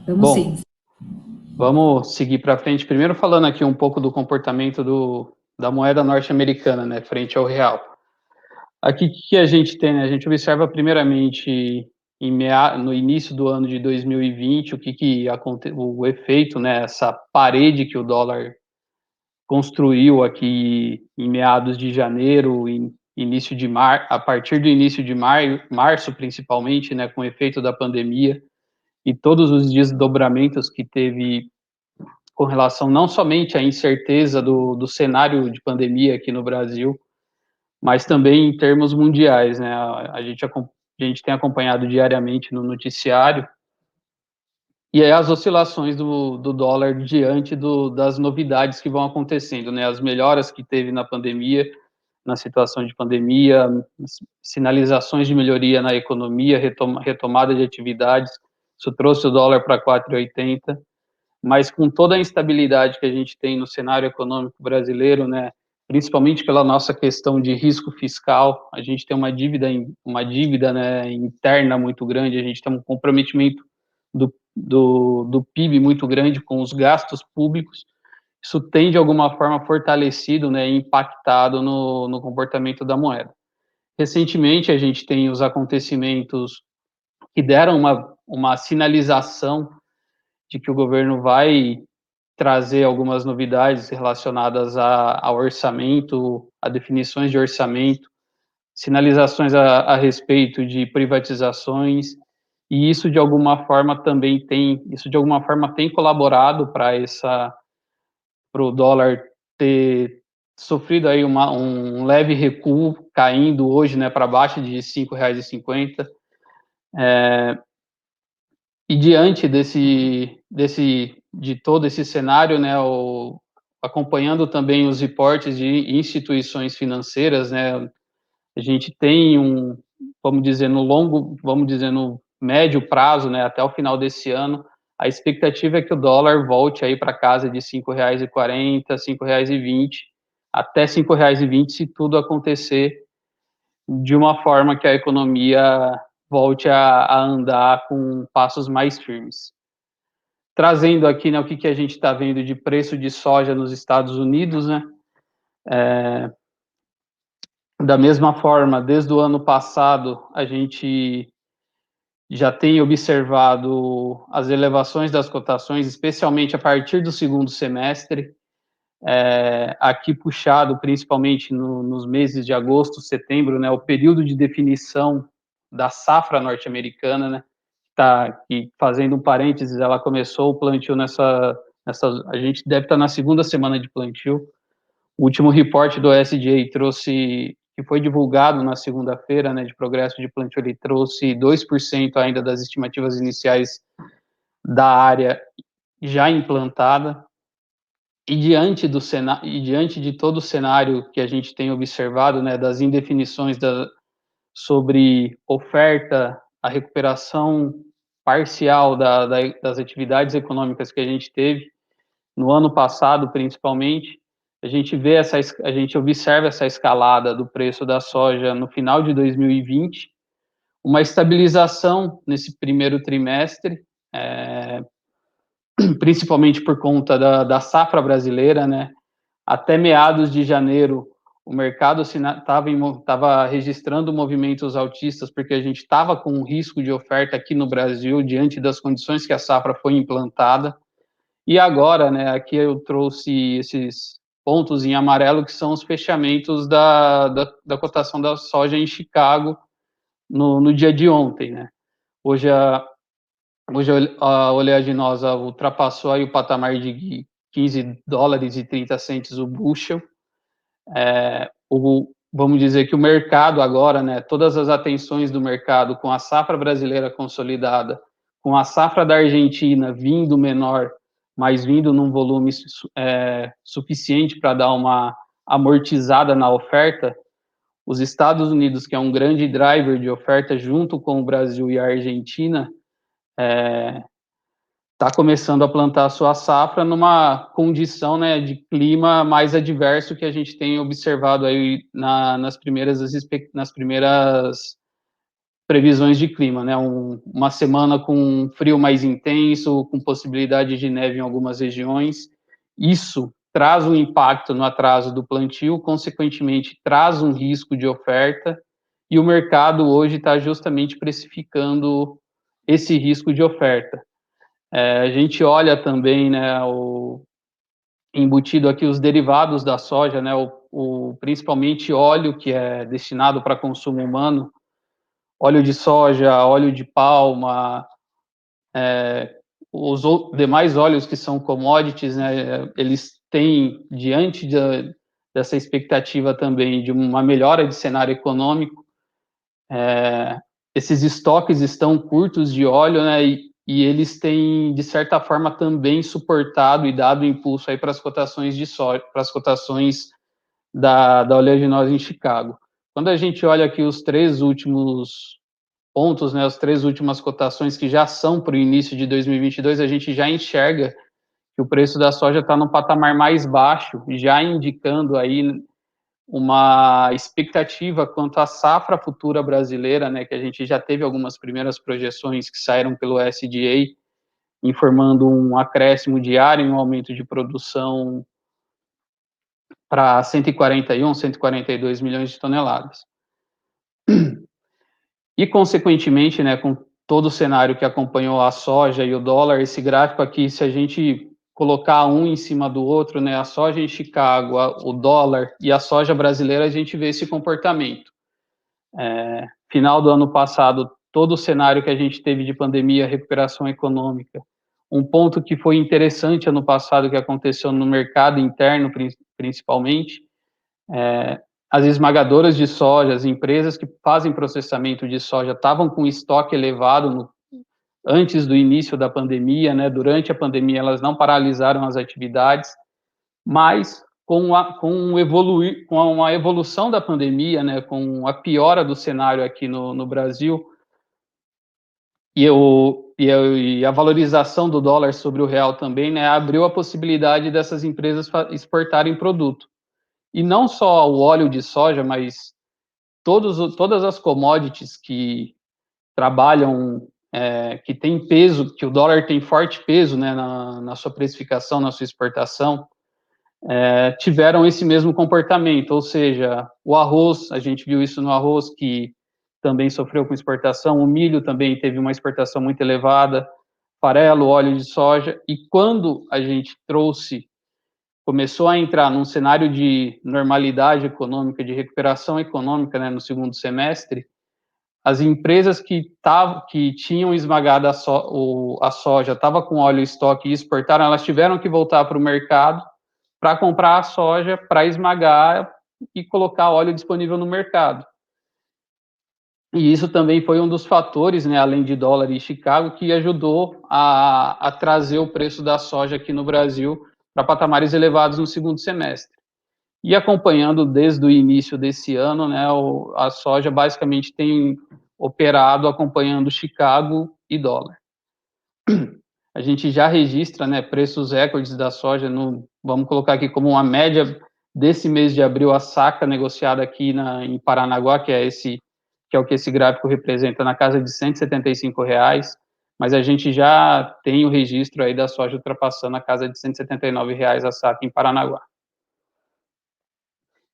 Vamos Bom, sim. vamos seguir para frente. Primeiro falando aqui um pouco do comportamento da moeda norte-americana, né, frente ao real. Aqui, o que a gente tem, né? A gente observa primeiramente no início do ano de 2020, o efeito, né, essa parede que o dólar construiu aqui em meados de janeiro, a partir do início de março principalmente, né, com o efeito da pandemia e todos os desdobramentos que teve com relação não somente à incerteza do cenário de pandemia aqui no Brasil, mas também em termos mundiais, né? A gente tem acompanhado diariamente no noticiário e aí as oscilações do dólar diante das novidades que vão acontecendo, né? As melhoras que teve na pandemia, na situação de pandemia, sinalizações de melhoria na economia, retomada de atividades, isso trouxe o dólar para 4,80, mas com toda a instabilidade que a gente tem no cenário econômico brasileiro, né, principalmente pela nossa questão de risco fiscal, a gente tem uma dívida, né, interna muito grande, a gente tem um comprometimento do PIB muito grande com os gastos públicos, isso tem, de alguma forma, fortalecido, né, e impactado no comportamento da moeda. Recentemente, a gente tem os acontecimentos que deram uma sinalização de que o governo vai trazer algumas novidades relacionadas ao orçamento, a definições de orçamento, sinalizações a respeito de privatizações, e isso de alguma forma tem colaborado para o dólar ter sofrido aí um leve recuo, caindo hoje, né, para baixo de R$ 5,50. E diante de todo esse cenário, né, acompanhando também os reportes de instituições financeiras, né, a gente tem vamos dizer, no médio prazo, né, até o final desse ano, a expectativa é que o dólar volte aí para casa de R$ 5,40, R$ 5,20, até R$ 5,20, se tudo acontecer de uma forma que a economia volte a andar com passos mais firmes. Trazendo aqui, né, o que a gente está vendo de preço de soja nos Estados Unidos, né, da mesma forma, desde o ano passado, a gente já tem observado as elevações das cotações, especialmente a partir do segundo semestre, aqui puxado principalmente nos meses de agosto, setembro, né, o período de definição da safra norte-americana, né, que, fazendo um parênteses, ela começou o plantio a gente deve estar na segunda semana de plantio. O último reporte do USDA que foi divulgado na segunda-feira, né, de progresso de plantio, ele trouxe 2% ainda das estimativas iniciais da área já implantada. E diante de todo o cenário que a gente tem observado, né, das indefinições sobre oferta, a recuperação parcial das atividades econômicas que a gente teve no ano passado, principalmente, a gente observa essa escalada do preço da soja no final de 2020, uma estabilização nesse primeiro trimestre, principalmente por conta da safra brasileira, né? Até meados de janeiro, o mercado estava registrando movimentos altistas, porque a gente estava com um risco de oferta aqui no Brasil, diante das condições que a safra foi implantada. E agora, né, aqui eu trouxe esses pontos em amarelo, que são os fechamentos da cotação da soja em Chicago no dia de ontem, né? Hoje a oleaginosa ultrapassou aí o patamar de $15,30 o bushel. Vamos dizer que o mercado agora, né, todas as atenções do mercado com a safra brasileira consolidada, com a safra da Argentina vindo menor, mas vindo num volume suficiente para dar uma amortizada na oferta, os Estados Unidos, que é um grande driver de oferta junto com o Brasil e a Argentina, está começando a plantar a sua safra numa condição, né, de clima mais adverso que a gente tem observado aí nas primeiras previsões de clima, né, uma semana com um frio mais intenso, com possibilidade de neve em algumas regiões. Isso traz um impacto no atraso do plantio, consequentemente traz um risco de oferta, e o mercado hoje está justamente precificando esse risco de oferta. A gente olha também, né, embutido aqui os derivados da soja, né, principalmente óleo, que é destinado para consumo humano, óleo de soja, óleo de palma, os demais óleos que são commodities, né, eles têm, diante dessa expectativa também de uma melhora de cenário econômico, esses estoques estão curtos de óleo, né, e eles têm, de certa forma, também suportado e dado impulso aí para as cotações de soja, para as cotações da oleaginosa em Chicago. Quando a gente olha aqui os três últimos pontos, né, as três últimas cotações que já são para o início de 2022, a gente já enxerga que o preço da soja está no patamar mais baixo, já indicando aí uma expectativa quanto à safra futura brasileira, né, que a gente já teve algumas primeiras projeções que saíram pelo USDA, informando um acréscimo diário, um aumento de produção para 141, 142 milhões de toneladas. E, consequentemente, né, com todo o cenário que acompanhou a soja e o dólar, esse gráfico aqui, se a gente colocar um em cima do outro, né, a soja em Chicago, o dólar e a soja brasileira, a gente vê esse comportamento. Final do ano passado, todo o cenário que a gente teve de pandemia, recuperação econômica. Um ponto que foi interessante ano passado, que aconteceu no mercado interno, principalmente, as esmagadoras de soja, as empresas que fazem processamento de soja estavam com estoque elevado antes do início da pandemia, né? Durante a pandemia elas não paralisaram as atividades, mas com a evolução da pandemia, né? Com a piora do cenário aqui no Brasil e a valorização do dólar sobre o real também, né? Abriu a possibilidade dessas empresas exportarem produto. E não só o óleo de soja, mas todas as commodities que trabalham, que tem peso, que o dólar tem forte peso, né, na sua precificação, na sua exportação, tiveram esse mesmo comportamento, ou seja, o arroz, a gente viu isso no arroz, que também sofreu com exportação, o milho também teve uma exportação muito elevada, farelo, óleo de soja, e quando a gente começou a entrar num cenário de normalidade econômica, de recuperação econômica, né, no segundo semestre, as empresas que tinham esmagado a soja, estavam com óleo em estoque e exportaram, elas tiveram que voltar para o mercado para comprar a soja, para esmagar e colocar óleo disponível no mercado. E isso também foi um dos fatores, né, além de dólar e Chicago, que ajudou a trazer o preço da soja aqui no Brasil para patamares elevados no segundo semestre. E acompanhando desde o início desse ano, né, a soja basicamente tem operado acompanhando Chicago e dólar. A gente já registra, né, preços recordes da soja, vamos colocar aqui como uma média desse mês de abril, a saca negociada aqui em Paranaguá, que é o que esse gráfico representa, na casa de R$175, mas a gente já tem o registro aí da soja ultrapassando a casa de R$179 a saca em Paranaguá.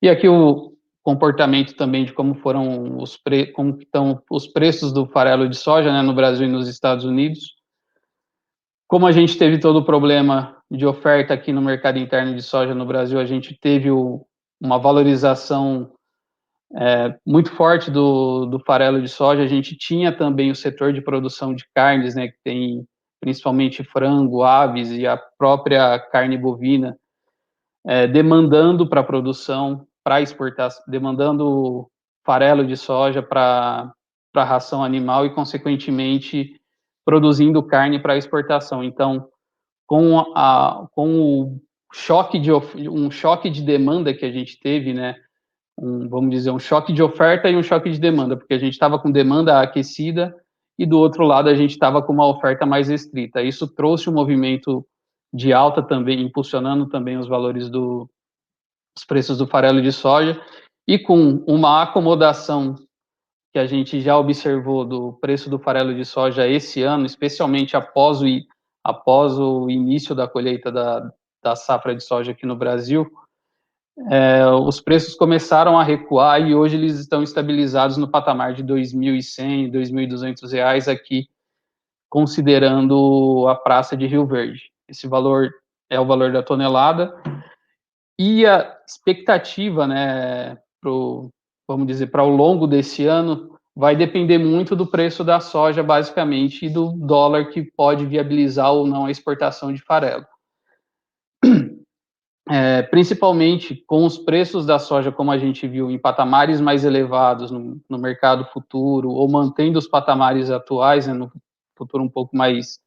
E aqui o comportamento também de como estão os preços do farelo de soja, né, no Brasil e nos Estados Unidos. Como a gente teve todo o problema de oferta aqui no mercado interno de soja no Brasil, a gente teve uma valorização muito forte do farelo de soja. A gente tinha também o setor de produção de carnes, né, que tem principalmente frango, aves e a própria carne bovina, demandando para produção, para exportação, demandando farelo de soja para ração animal e, consequentemente, produzindo carne para exportação. Então, com o choque um choque de demanda que a gente teve, né, vamos dizer, um choque de oferta e um choque de demanda, porque a gente estava com demanda aquecida e, do outro lado, a gente estava com uma oferta mais restrita. Isso trouxe um movimento de alta também, impulsionando também os valores os preços do farelo de soja, e com uma acomodação que a gente já observou do preço do farelo de soja esse ano, especialmente após o início da colheita da safra de soja aqui no Brasil, os preços começaram a recuar e hoje eles estão estabilizados no patamar de R$2.100, R$2.200 aqui, considerando a praça de Rio Verde. Esse valor é o valor da tonelada. E a expectativa, né, vamos dizer, para o longo desse ano, vai depender muito do preço da soja, basicamente, e do dólar, que pode viabilizar ou não a exportação de farelo. Principalmente com os preços da soja, como a gente viu, em patamares mais elevados no mercado futuro, ou mantendo os patamares atuais, né, no futuro um pouco mais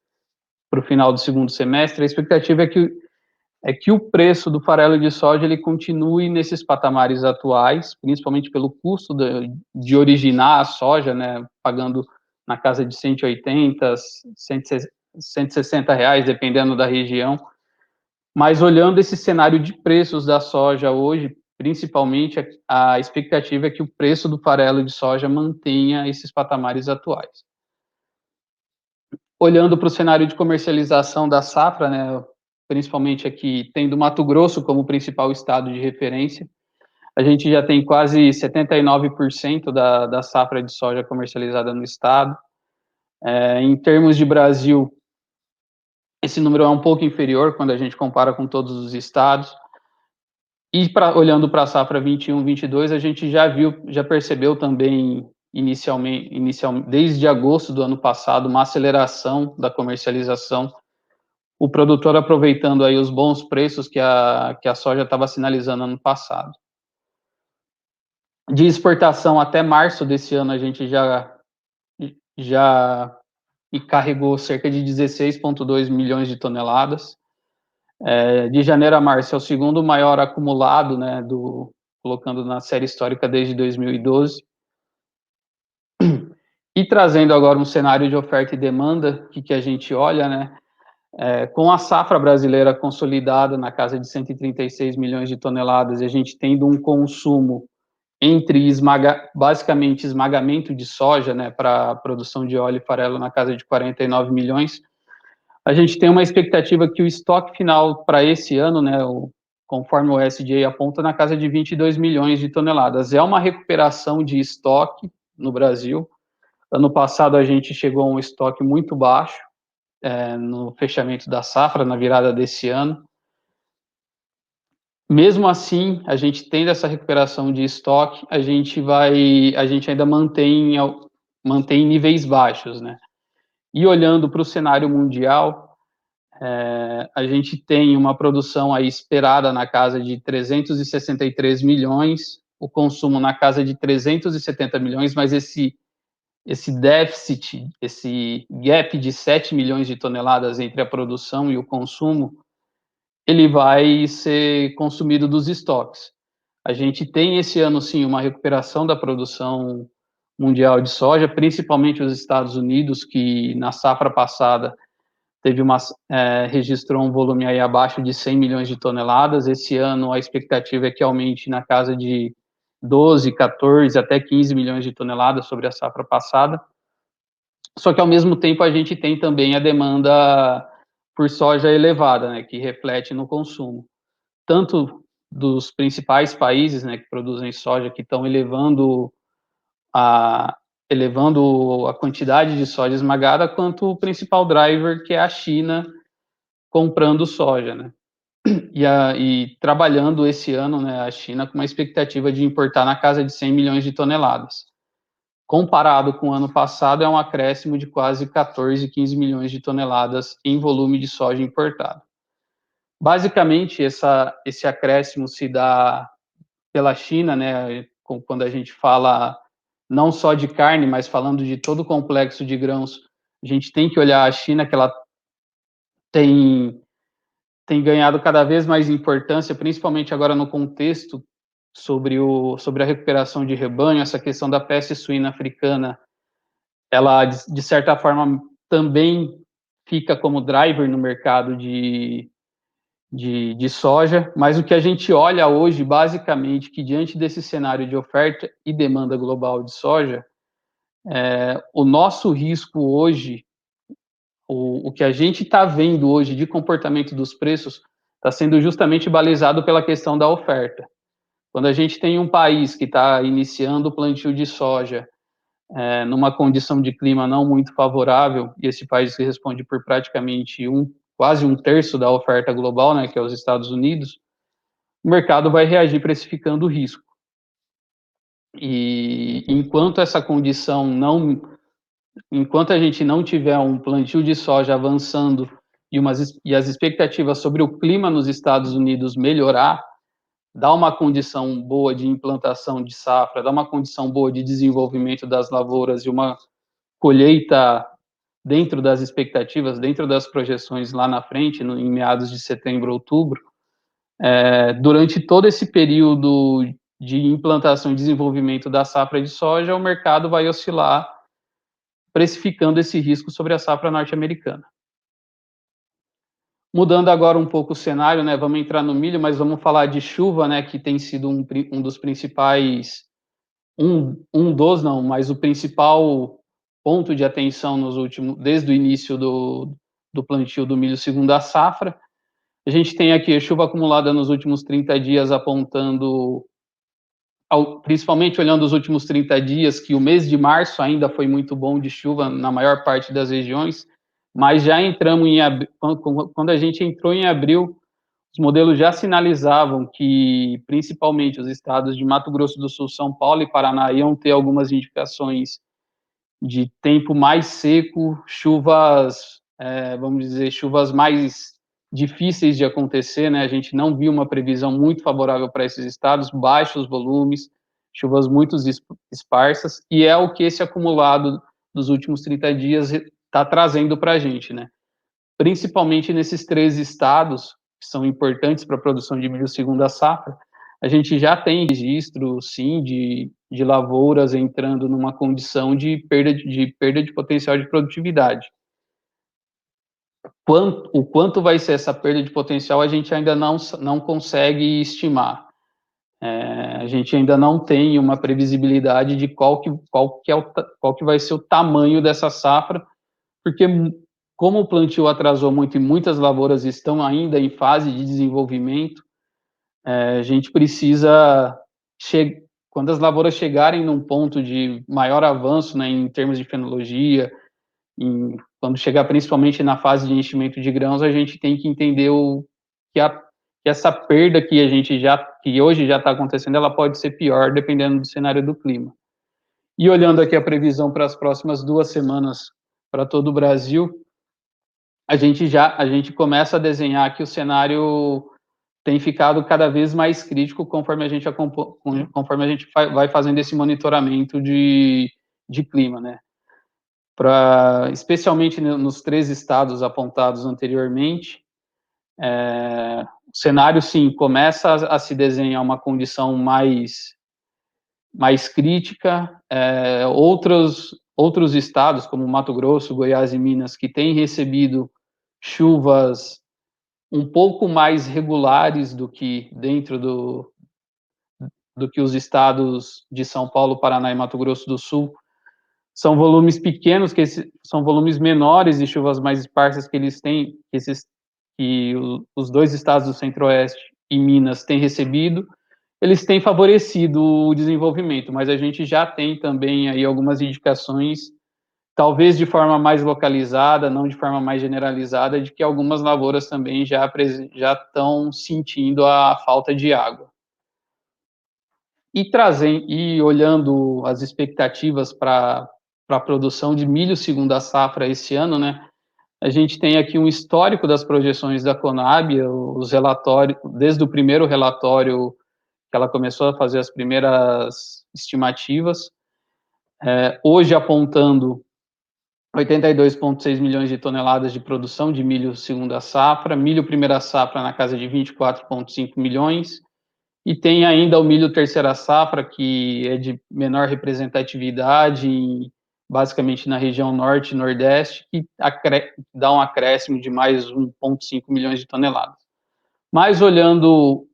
para o final do segundo semestre, a expectativa é que o preço do farelo de soja ele continue nesses patamares atuais, principalmente pelo custo de originar a soja, né, pagando na casa de 180, 160 reais, dependendo da região. Mas olhando esse cenário de preços da soja hoje, principalmente, a expectativa é que o preço do farelo de soja mantenha esses patamares atuais. Olhando para o cenário de comercialização da safra, né, principalmente aqui, tendo Mato Grosso como principal estado de referência. A gente já tem quase 79% da safra de soja comercializada no estado. Em termos de Brasil, esse número é um pouco inferior quando a gente compara com todos os estados. E olhando para a safra 21/22, a gente já percebeu também inicialmente, desde agosto do ano passado, uma aceleração da comercialização. O produtor aproveitando aí os bons preços que a soja estava sinalizando ano passado. De exportação até março desse ano, a gente já carregou cerca de 16,2 milhões de toneladas. De janeiro a março é o segundo maior acumulado, né, colocando na série histórica desde 2012. E trazendo agora um cenário de oferta e demanda, que a gente olha, né, com a safra brasileira consolidada na casa de 136 milhões de toneladas, e a gente tendo um consumo entre basicamente esmagamento de soja, né, para a produção de óleo e farelo na casa de 49 milhões, a gente tem uma expectativa que o estoque final para esse ano, né, conforme o USDA aponta, na casa de 22 milhões de toneladas. É uma recuperação de estoque no Brasil. Ano passado a gente chegou a um estoque muito baixo, no fechamento da safra, na virada desse ano. Mesmo assim, a gente tendo essa recuperação de estoque, a gente ainda mantém níveis baixos, né? E olhando para o cenário mundial, a gente tem uma produção aí esperada na casa de 363 milhões, o consumo na casa de 370 milhões, mas esse déficit, esse gap de 7 milhões de toneladas entre a produção e o consumo, ele vai ser consumido dos estoques. A gente tem esse ano, sim, uma recuperação da produção mundial de soja, principalmente os Estados Unidos, que na safra passada registrou um volume aí abaixo de 100 milhões de toneladas. Esse ano a expectativa é que aumente na casa de 12, 14, até 15 milhões de toneladas sobre a safra passada. Só que, ao mesmo tempo, a gente tem também a demanda por soja elevada, né, que reflete no consumo, tanto dos principais países, né, que produzem soja, que estão elevando a quantidade de soja esmagada, quanto o principal driver, que é a China, comprando soja, né, e trabalhando esse ano, né, a China com uma expectativa de importar na casa de 100 milhões de toneladas. Comparado com o ano passado, é um acréscimo de quase 14, 15 milhões de toneladas em volume de soja importado. Basicamente, esse acréscimo se dá pela China, né, quando a gente fala não só de carne, mas falando de todo o complexo de grãos, a gente tem que olhar a China, que ela tem ganhado cada vez mais importância, principalmente agora no contexto sobre a recuperação de rebanho, essa questão da peste suína africana, ela, de certa forma, também fica como driver no mercado de soja, mas o que a gente olha hoje, basicamente, que diante desse cenário de oferta e demanda global de soja, o nosso risco hoje, o que a gente está vendo hoje de comportamento dos preços, está sendo justamente balizado pela questão da oferta. Quando a gente tem um país que está iniciando o plantio de soja numa condição de clima não muito favorável, e esse país que responde por praticamente quase um terço da oferta global, né, que é os Estados Unidos, o mercado vai reagir precificando o risco. E enquanto a gente não tiver um plantio de soja avançando e as expectativas sobre o clima nos Estados Unidos melhorar, dá uma condição boa de implantação de safra, dá uma condição boa de desenvolvimento das lavouras e uma colheita dentro das expectativas, dentro das projeções lá na frente, em meados de setembro, outubro, durante todo esse período de implantação e desenvolvimento da safra de soja, o mercado vai oscilar, precificando esse risco sobre a safra norte-americana. Mudando agora um pouco o cenário, né, vamos entrar no milho, mas vamos falar de chuva, né, que tem sido um dos principais, mas o principal ponto de atenção desde o início do plantio do milho segundo a safra. A gente tem aqui a chuva acumulada nos últimos 30 dias apontando, principalmente olhando os últimos 30 dias, que o mês de março ainda foi muito bom de chuva na maior parte das regiões, mas já entramos em abril, quando a gente entrou em abril, os modelos já sinalizavam que, principalmente, os estados de Mato Grosso do Sul, São Paulo e Paraná iam ter algumas indicações de tempo mais seco, chuvas, vamos dizer, chuvas mais difíceis de acontecer, né? A gente não viu uma previsão muito favorável para esses estados, baixos volumes, chuvas muito esparsas, e é o que esse acumulado dos últimos 30 dias está trazendo para a gente, né? Principalmente nesses 3 estados, que são importantes para a produção de milho segunda safra, a gente já tem registro, sim, de lavouras entrando numa condição de perda de potencial de produtividade. O quanto vai ser essa perda de potencial, a gente ainda não consegue estimar. A gente ainda não tem uma previsibilidade de qual que vai ser o tamanho dessa safra, porque como o plantio atrasou muito e muitas lavouras estão ainda em fase de desenvolvimento, a gente precisa, quando as lavouras chegarem num ponto de maior avanço, né, em termos de fenologia, quando chegar principalmente na fase de enchimento de grãos, a gente tem que entender que essa perda que que hoje já está acontecendo, ela pode ser pior dependendo do cenário do clima. E olhando aqui a previsão para as próximas 2 semanas para todo o Brasil, a gente começa a desenhar que o cenário tem ficado cada vez mais crítico conforme a gente vai fazendo esse monitoramento de clima, né? Especialmente nos 3 estados apontados anteriormente, o cenário, sim, começa a se desenhar uma condição mais crítica. Outros estados, como Mato Grosso, Goiás e Minas, que têm recebido chuvas um pouco mais regulares do que dentro do que os estados de São Paulo, Paraná e Mato Grosso do Sul, são volumes pequenos, são volumes menores de chuvas mais esparsas que eles têm, que os 2 estados do Centro-Oeste e Minas têm recebido, eles têm favorecido o desenvolvimento, mas a gente já tem também aí algumas indicações, talvez de forma mais localizada, não de forma mais generalizada, de que algumas lavouras também já estão sentindo a falta de água. E olhando as expectativas para a produção de milho segunda safra esse ano, né, a gente tem aqui um histórico das projeções da Conab, os relatórios, desde o primeiro relatório que ela começou a fazer as primeiras estimativas, hoje apontando 82,6 milhões de toneladas de produção de milho segunda safra, milho primeira safra na casa de 24,5 milhões, e tem ainda o milho terceira safra, que é de menor representatividade, basicamente na região norte e nordeste, que dá um acréscimo de mais 1,5 milhões de toneladas. Mas olhando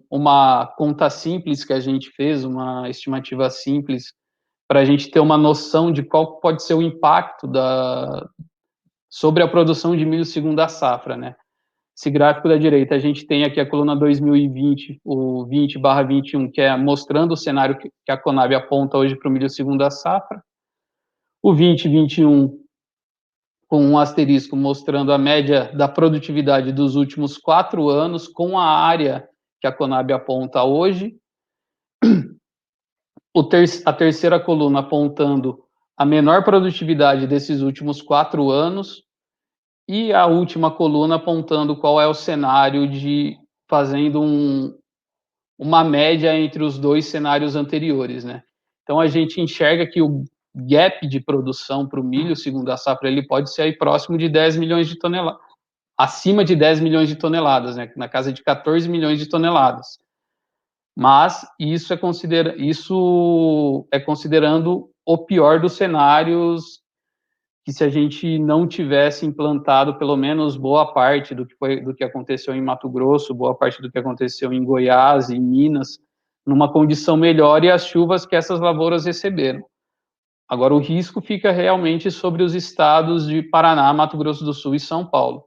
uma conta simples que a gente fez, uma estimativa simples, para a gente ter uma noção de qual pode ser o impacto sobre a produção de milho segunda safra, né? Esse gráfico da direita, a gente tem aqui a coluna 2020, o 20/21, que é mostrando o cenário que a Conab aponta hoje para o milho segunda safra. O 2021, com um asterisco mostrando a média da produtividade dos últimos 4 anos, com a área que a Conab aponta hoje. A terceira coluna apontando a menor produtividade desses últimos 4 anos, e a última coluna apontando qual é o cenário fazendo uma média entre os 2 cenários anteriores, né? Então a gente enxerga que o gap de produção para o milho segunda safra ele pode ser aí próximo de 10 milhões de toneladas, acima de 10 milhões de toneladas, né? Na casa de 14 milhões de toneladas. Mas isso é considerando o pior dos cenários, que se a gente não tivesse implantado pelo menos boa parte do que aconteceu em Mato Grosso, boa parte do que aconteceu em Goiás e Minas, numa condição melhor, e as chuvas que essas lavouras receberam. Agora, o risco fica realmente sobre os estados de Paraná, Mato Grosso do Sul e São Paulo.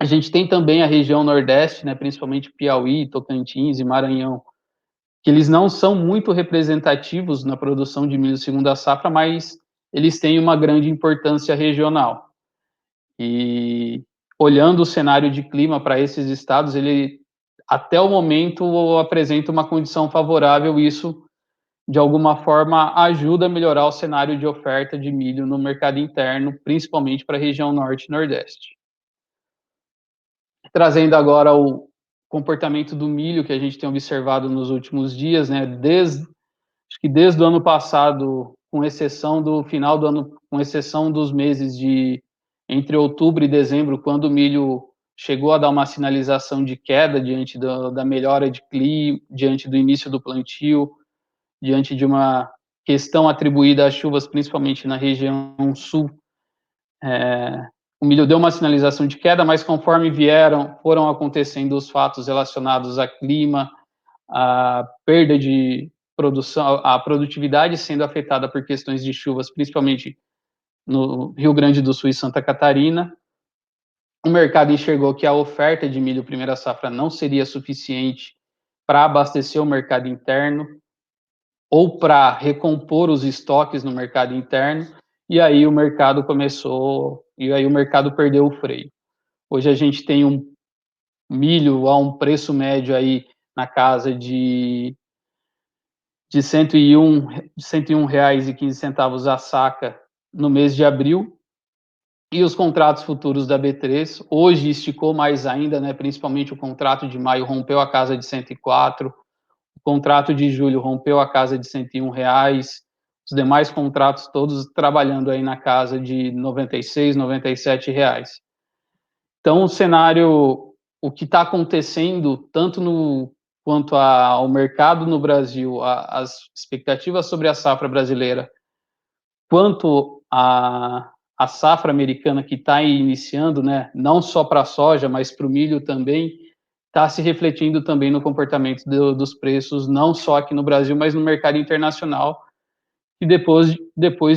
A gente tem também a região Nordeste, né, principalmente Piauí, Tocantins e Maranhão, que eles não são muito representativos na produção de milho segunda safra, mas eles têm uma grande importância regional. E olhando o cenário de clima para esses estados, ele até o momento apresenta uma condição favorável, isso de alguma forma ajuda a melhorar o cenário de oferta de milho no mercado interno, principalmente para a região Norte e Nordeste. Trazendo agora o comportamento do milho que a gente tem observado nos últimos dias, né, acho que desde o ano passado, com exceção do final do ano, com exceção dos meses de entre outubro e dezembro, quando o milho chegou a dar uma sinalização de queda diante da melhora de clima, diante do início do plantio, diante de uma questão atribuída às chuvas, principalmente na região sul. O milho deu uma sinalização de queda, mas conforme foram acontecendo os fatos relacionados a clima, a perda de produção, a produtividade sendo afetada por questões de chuvas, principalmente no Rio Grande do Sul e Santa Catarina, o mercado enxergou que a oferta de milho primeira safra não seria suficiente para abastecer o mercado interno ou para recompor os estoques no mercado interno, e aí o mercado perdeu o freio. Hoje a gente tem um milho a um preço médio aí na casa de R$ 101,15 a saca no mês de abril, e os contratos futuros da B3, hoje esticou mais ainda, né, principalmente o contrato de maio rompeu a casa de 104, o contrato de julho rompeu a casa de R$ 101, os demais contratos todos trabalhando aí na casa de R$ 96, R$ 97. Então, o cenário, o que está acontecendo, tanto quanto ao mercado no Brasil, as expectativas sobre a safra brasileira, quanto a safra americana que está iniciando, né, não só para a soja, mas para o milho também, está se refletindo também no comportamento dos preços, não só aqui no Brasil, mas no mercado internacional, e depois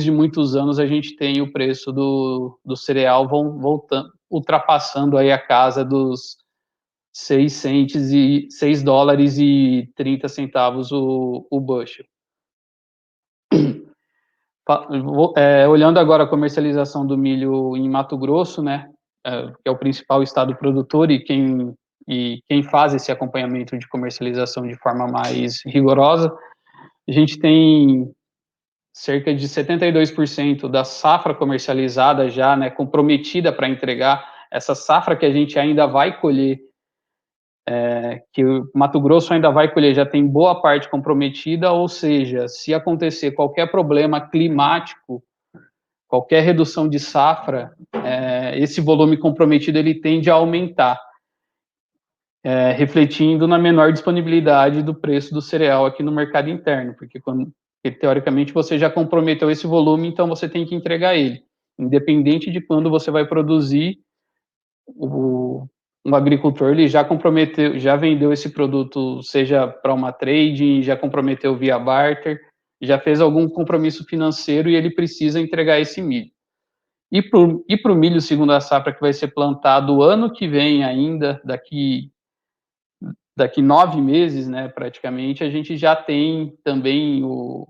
de muitos anos a gente tem o preço do cereal voltando, ultrapassando aí a casa dos $6,30 o bushel. Olhando agora a comercialização do milho em Mato Grosso, né, que é o principal estado produtor e quem faz esse acompanhamento de comercialização de forma mais rigorosa, a gente tem cerca de 72% da safra comercializada já, né, comprometida para entregar, essa safra que a gente ainda vai colher, que o Mato Grosso ainda vai colher, já tem boa parte comprometida, ou seja, se acontecer qualquer problema climático, qualquer redução de safra, esse volume comprometido ele tende a aumentar, refletindo na menor disponibilidade do preço do cereal aqui no mercado interno, porque teoricamente você já comprometeu esse volume, então você tem que entregar ele, independente de quando você vai produzir. Um agricultor ele já comprometeu, já vendeu esse produto, seja para uma trading, já comprometeu via barter, já fez algum compromisso financeiro e ele precisa entregar esse milho. E para o milho segunda safra que vai ser plantado ano que vem ainda, daqui 9 meses, né, praticamente, a gente já tem também os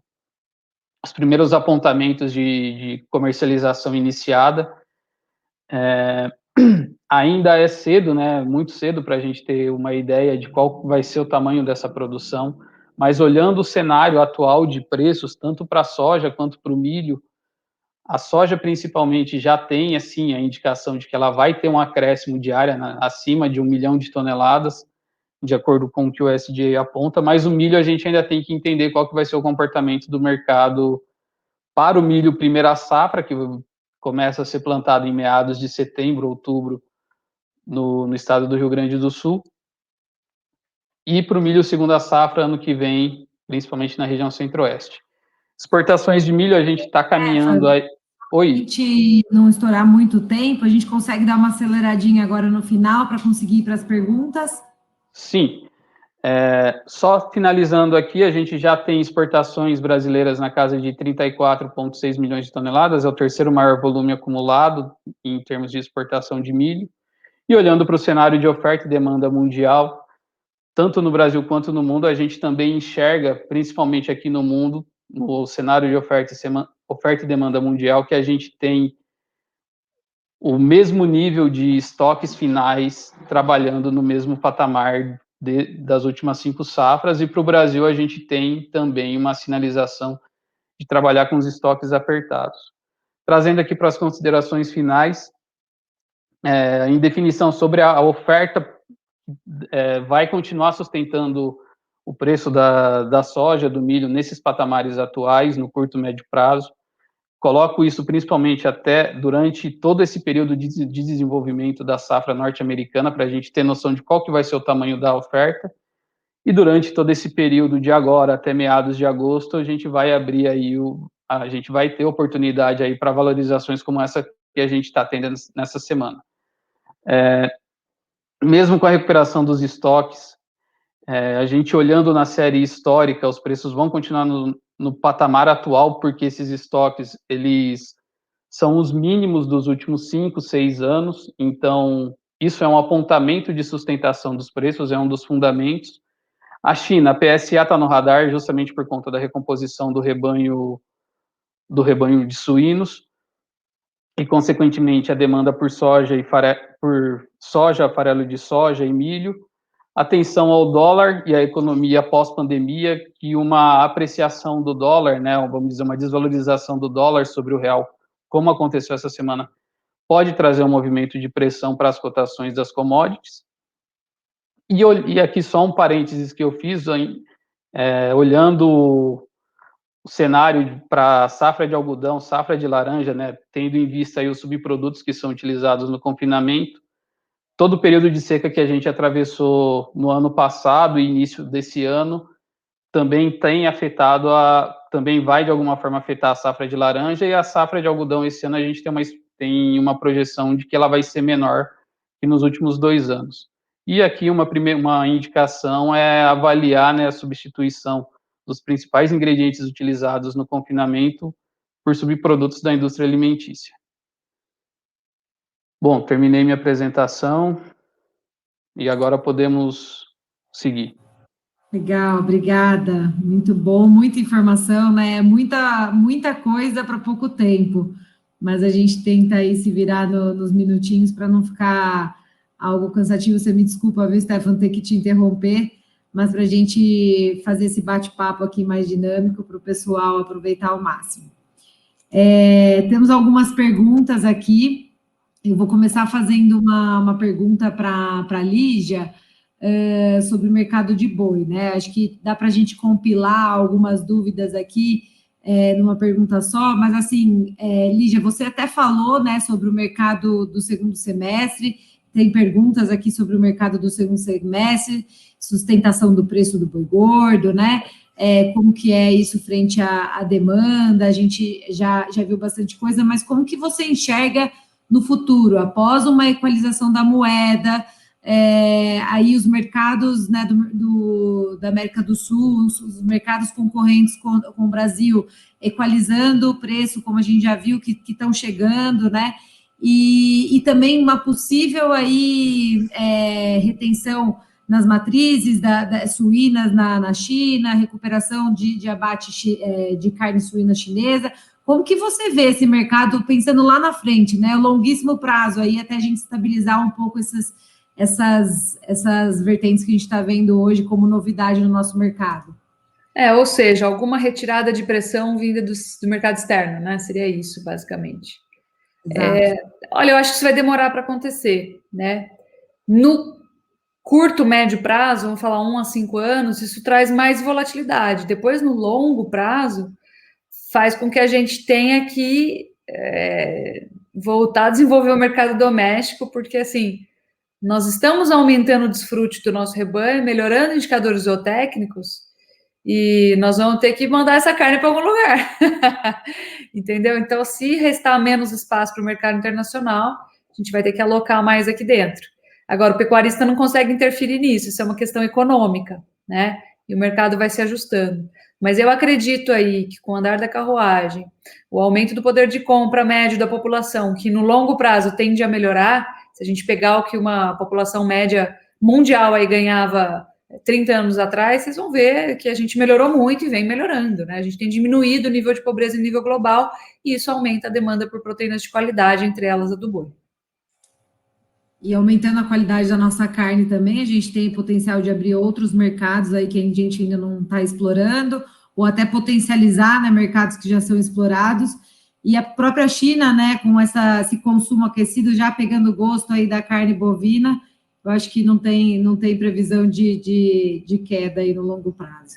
primeiros apontamentos de comercialização iniciada. Ainda é cedo, né, muito cedo para a gente ter uma ideia de qual vai ser o tamanho dessa produção, mas olhando o cenário atual de preços, tanto para a soja quanto para o milho, a soja principalmente já tem, assim, a indicação de que ela vai ter um acréscimo diário acima de 1 milhão de toneladas, de acordo com o que o USDA aponta, mas o milho a gente ainda tem que entender qual que vai ser o comportamento do mercado para o milho primeira safra, que começa a ser plantado em meados de setembro, outubro, no estado do Rio Grande do Sul, e para o milho segunda safra ano que vem, principalmente na região centro-oeste. Exportações de milho, a gente está caminhando aí. Oi. A gente não estourar muito tempo, a gente consegue dar uma aceleradinha agora no final para conseguir ir para as perguntas? Sim. Só finalizando aqui, a gente já tem exportações brasileiras na casa de 34,6 milhões de toneladas, é o terceiro maior volume acumulado em termos de exportação de milho. E olhando para o cenário de oferta e demanda mundial, tanto no Brasil quanto no mundo, a gente também enxerga, principalmente aqui no mundo, no cenário de oferta e demanda mundial, que a gente tem o mesmo nível de estoques finais trabalhando no mesmo patamar das últimas 5 safras, e para o Brasil a gente tem também uma sinalização de trabalhar com os estoques apertados. Trazendo aqui para as considerações finais, em definição sobre a oferta, vai continuar sustentando o preço da soja, do milho, nesses patamares atuais, no curto e médio prazo. Coloco isso principalmente até durante todo esse período de desenvolvimento da safra norte-americana, para a gente ter noção de qual que vai ser o tamanho da oferta, e durante todo esse período de agora até meados de agosto, a gente vai abrir aí, a gente vai ter oportunidade aí para valorizações como essa que a gente está tendo nessa semana. Mesmo com a recuperação dos estoques, a gente olhando na série histórica, os preços vão continuar no patamar atual, porque esses estoques, eles são os mínimos dos últimos 5, 6 anos, então isso é um apontamento de sustentação dos preços, é um dos fundamentos. A China, a PSA está no radar justamente por conta da recomposição do rebanho de suínos, e consequentemente a demanda por soja, farelo de soja e milho. Atenção ao dólar e à economia pós-pandemia, que uma apreciação do dólar, né, vamos dizer, uma desvalorização do dólar sobre o real, como aconteceu essa semana, pode trazer um movimento de pressão para as cotações das commodities. E aqui só um parênteses que eu fiz, olhando o cenário para safra de algodão, safra de laranja, né, tendo em vista aí os subprodutos que são utilizados no confinamento, todo o período de seca que a gente atravessou no ano passado e início desse ano também tem afetado também vai de alguma forma afetar a safra de laranja, e a safra de algodão esse ano a gente tem uma projeção de que ela vai ser menor que nos últimos 2 anos. E aqui uma indicação é avaliar, né, a substituição dos principais ingredientes utilizados no confinamento por subprodutos da indústria alimentícia. Bom, terminei minha apresentação e agora podemos seguir. Legal, obrigada. Muito bom, muita informação, né? Muita coisa para pouco tempo. Mas a gente tenta aí se virar nos minutinhos para não ficar algo cansativo. Você me desculpa, viu, Stefano, ter que te interromper, mas para a gente fazer esse bate-papo aqui mais dinâmico para o pessoal aproveitar ao máximo. Temos algumas perguntas aqui. Eu vou começar fazendo uma pergunta para a Lígia sobre o mercado de boi, né? Acho que dá para a gente compilar algumas dúvidas aqui numa pergunta só, mas assim, Lígia, você até falou, né, sobre o mercado do segundo semestre, tem perguntas aqui sobre o mercado do segundo semestre, sustentação do preço do boi gordo, né? Como que é isso frente à demanda, a gente já viu bastante coisa, mas como que você enxerga no futuro, após uma equalização da moeda, aí os mercados, né, da América do Sul, os mercados concorrentes com o Brasil, equalizando o preço, como a gente já viu, que estão chegando, né, e também uma possível aí, retenção nas matrizes suínas na China, recuperação de abate de carne suína chinesa. Como que você vê esse mercado pensando lá na frente, né? O longuíssimo prazo aí, até a gente estabilizar um pouco essas vertentes que a gente está vendo hoje como novidade no nosso mercado. Ou seja, alguma retirada de pressão vinda do mercado externo, né? Seria isso, basicamente. Olha, eu acho que isso vai demorar para acontecer, né? No curto, médio prazo, vamos falar 1 a 5 anos, isso traz mais volatilidade. Depois, no longo prazo, faz com que a gente tenha que voltar a desenvolver o mercado doméstico, porque, assim, nós estamos aumentando o desfrute do nosso rebanho, melhorando indicadores zootécnicos, e nós vamos ter que mandar essa carne para algum lugar. Entendeu? Então, se restar menos espaço para o mercado internacional, a gente vai ter que alocar mais aqui dentro. Agora, o pecuarista não consegue interferir nisso, isso é uma questão econômica, né? E o mercado vai se ajustando. Mas eu acredito aí que com o andar da carruagem, o aumento do poder de compra médio da população, que no longo prazo tende a melhorar, Se a gente pegar o que uma população média mundial aí ganhava 30 anos atrás, vocês vão ver que a gente melhorou muito e vem melhorando, né? A gente tem diminuído o nível de pobreza em nível global e isso aumenta a demanda por proteínas de qualidade, entre elas a do boi. E aumentando a qualidade da nossa carne também, a gente tem potencial de abrir outros mercados aí que a gente ainda não está explorando, ou até potencializar, né, mercados que já são explorados. E a própria China, né, com esse consumo aquecido, já pegando gosto aí da carne bovina, eu acho que não tem previsão de queda aí no longo prazo.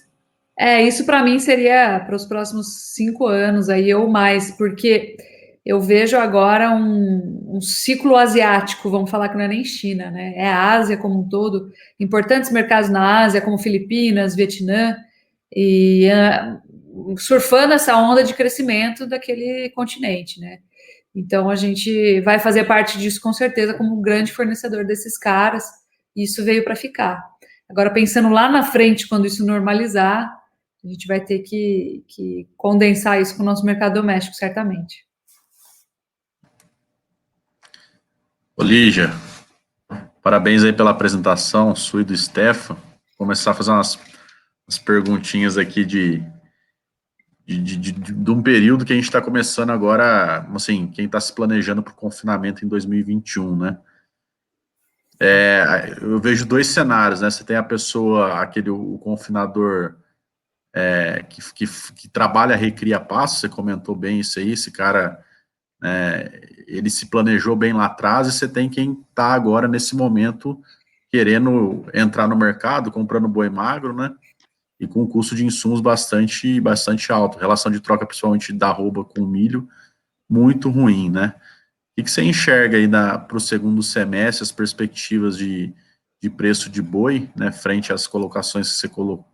Isso para mim seria para os próximos 5 anos aí ou mais, porque eu vejo agora um ciclo asiático, vamos falar que não é nem China, né? É a Ásia como um todo, importantes mercados na Ásia, como Filipinas, Vietnã, e surfando essa onda de crescimento daquele continente, né? Então a gente vai fazer parte disso com certeza como um grande fornecedor desses caras, e isso veio para ficar. Agora, pensando lá na frente, quando isso normalizar, a gente vai ter que condensar isso com o nosso mercado doméstico, certamente. Ô, Lígia, parabéns aí pela apresentação, sua e do Stefan. Vou começar a fazer umas perguntinhas aqui de um período que a gente está começando agora, assim, quem está se planejando para o confinamento em 2021, né? Eu vejo 2 cenários, né? Você tem a pessoa, o confinador que trabalha, recria passo, você comentou bem isso aí, esse cara, ele se planejou bem lá atrás, e você tem quem está agora, nesse momento, querendo entrar no mercado, comprando boi magro, né? E com um custo de insumos bastante alto, relação de troca, principalmente da arroba com milho, muito ruim, né? O que você enxerga aí para o segundo semestre, as perspectivas de preço de boi, né, frente às colocações que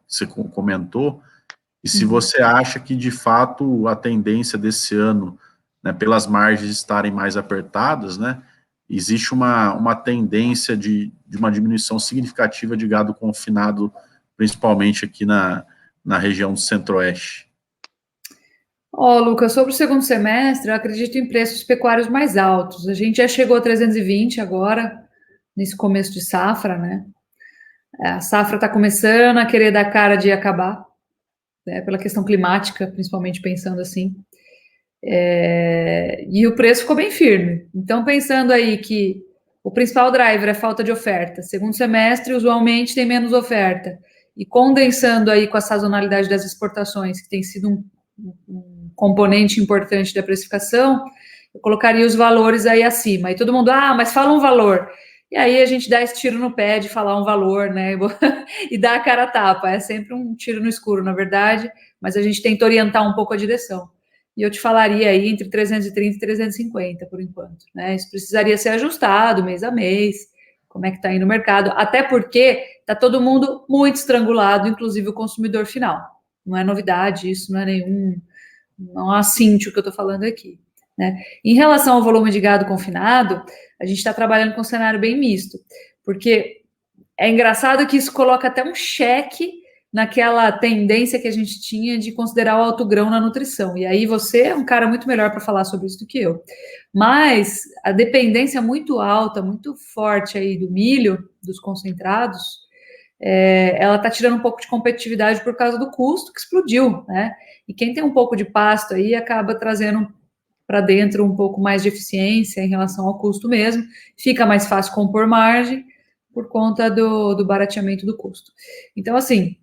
você comentou, e se você acha que, de fato, a tendência desse ano, né, pelas margens estarem mais apertadas, né, existe uma tendência de uma diminuição significativa de gado confinado, principalmente aqui na região do Centro-Oeste. Lucas, sobre o segundo semestre, eu acredito em preços pecuários mais altos. A gente já chegou a 320 agora, nesse começo de safra, né? A safra está começando a querer dar cara de acabar, né, pela questão climática, principalmente pensando assim. E o preço ficou bem firme. Então, pensando aí que o principal driver é falta de oferta, segundo semestre, usualmente tem menos oferta, e condensando aí com a sazonalidade das exportações, que tem sido um componente importante da precificação, eu colocaria os valores aí acima. E todo mundo, mas fala um valor. E aí a gente dá esse tiro no pé de falar um valor, né? E dá a cara a tapa. É sempre um tiro no escuro, na verdade, mas a gente tenta orientar um pouco a direção. E eu te falaria aí entre 330 e 350, por enquanto, né? Isso precisaria ser ajustado mês a mês, como é que está aí no mercado, até porque está todo mundo muito estrangulado, inclusive o consumidor final. Não é novidade isso, não é assinte o que eu estou falando aqui, né? Em relação ao volume de gado confinado, a gente está trabalhando com um cenário bem misto, porque é engraçado que isso coloca até um cheque naquela tendência que a gente tinha de considerar o alto grão na nutrição. E aí você é um cara muito melhor para falar sobre isso do que eu. Mas a dependência muito alta, muito forte aí do milho, dos concentrados, ela está tirando um pouco de competitividade por causa do custo que explodiu, né? E quem tem um pouco de pasto aí acaba trazendo para dentro um pouco mais de eficiência em relação ao custo mesmo, fica mais fácil compor margem por conta do barateamento do custo. Então, assim,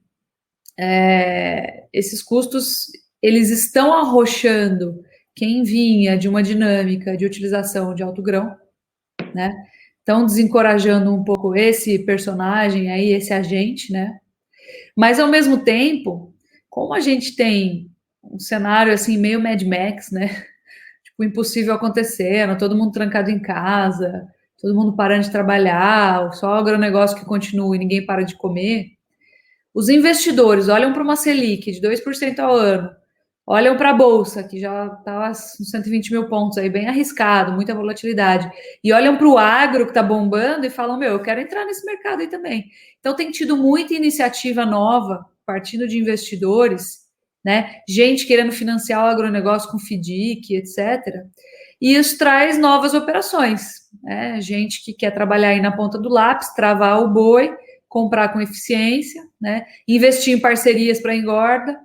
esses custos, eles estão arrochando quem vinha de uma dinâmica de utilização de alto grão, né? Estão desencorajando um pouco esse personagem aí, esse agente, né? Mas, ao mesmo tempo, como a gente tem um cenário, assim, meio Mad Max, né? Tipo, impossível acontecendo, todo mundo trancado em casa, todo mundo parando de trabalhar, só o agronegócio que continua e ninguém para de comer. Os investidores olham para uma Selic de 2% ao ano, olham para a Bolsa, que já está uns 120 mil pontos aí, bem arriscado, muita volatilidade, e olham para o agro que está bombando e falam, eu quero entrar nesse mercado aí também. Então tem tido muita iniciativa nova, partindo de investidores, né? Gente querendo financiar o agronegócio com FDIC, etc. e isso traz novas operações, né? Gente que quer trabalhar aí na ponta do lápis, travar o boi, comprar com eficiência, né? Investir em parcerias para engorda,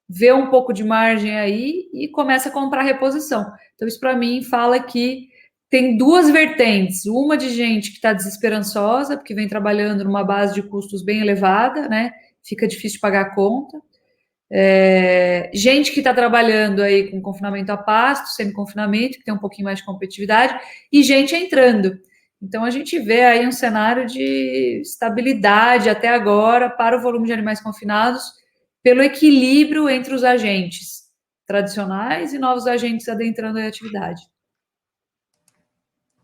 ver um pouco de margem aí e começa a comprar reposição. Então, isso para mim fala que tem duas vertentes, uma de gente que está desesperançosa, porque vem trabalhando numa base de custos bem elevada, né? Fica difícil pagar a conta. Gente que está trabalhando aí com confinamento a pasto, semi-confinamento, que tem um pouquinho mais de competitividade, e gente entrando. Então, a gente vê aí um cenário de estabilidade até agora para o volume de animais confinados, pelo equilíbrio entre os agentes tradicionais e novos agentes adentrando a atividade.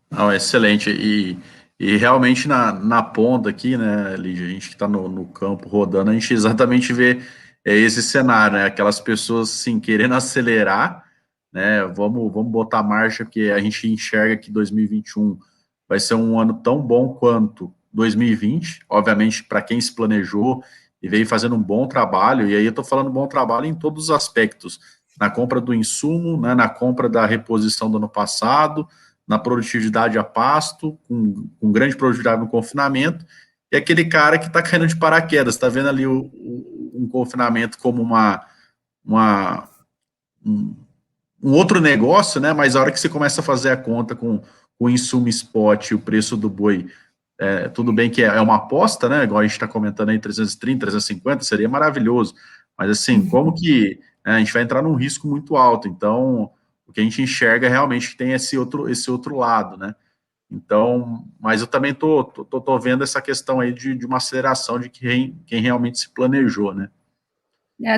Não, excelente. E realmente na ponta aqui, né, Lígia, a gente que está no campo rodando, a gente exatamente vê esse cenário, né? Aquelas pessoas assim, querendo acelerar, né? Vamos botar marcha, porque a gente enxerga que 2021 vai ser um ano tão bom quanto 2020, obviamente, para quem se planejou e veio fazendo um bom trabalho, e aí eu estou falando bom trabalho em todos os aspectos, na compra do insumo, né, na compra da reposição do ano passado, na produtividade a pasto, com grande produtividade no confinamento, e aquele cara que está caindo de paraquedas, está vendo ali um confinamento como um outro negócio, né? Mas a hora que você começa a fazer a conta com o insumo spot e o preço do boi, tudo bem que é uma aposta, né? Igual a gente está comentando aí, 330, 350, seria maravilhoso. Mas assim, como que a gente vai entrar num risco muito alto? Então, o que a gente enxerga realmente que tem esse outro lado, né? Então, mas eu também tô vendo essa questão aí de uma aceleração de quem realmente se planejou, né?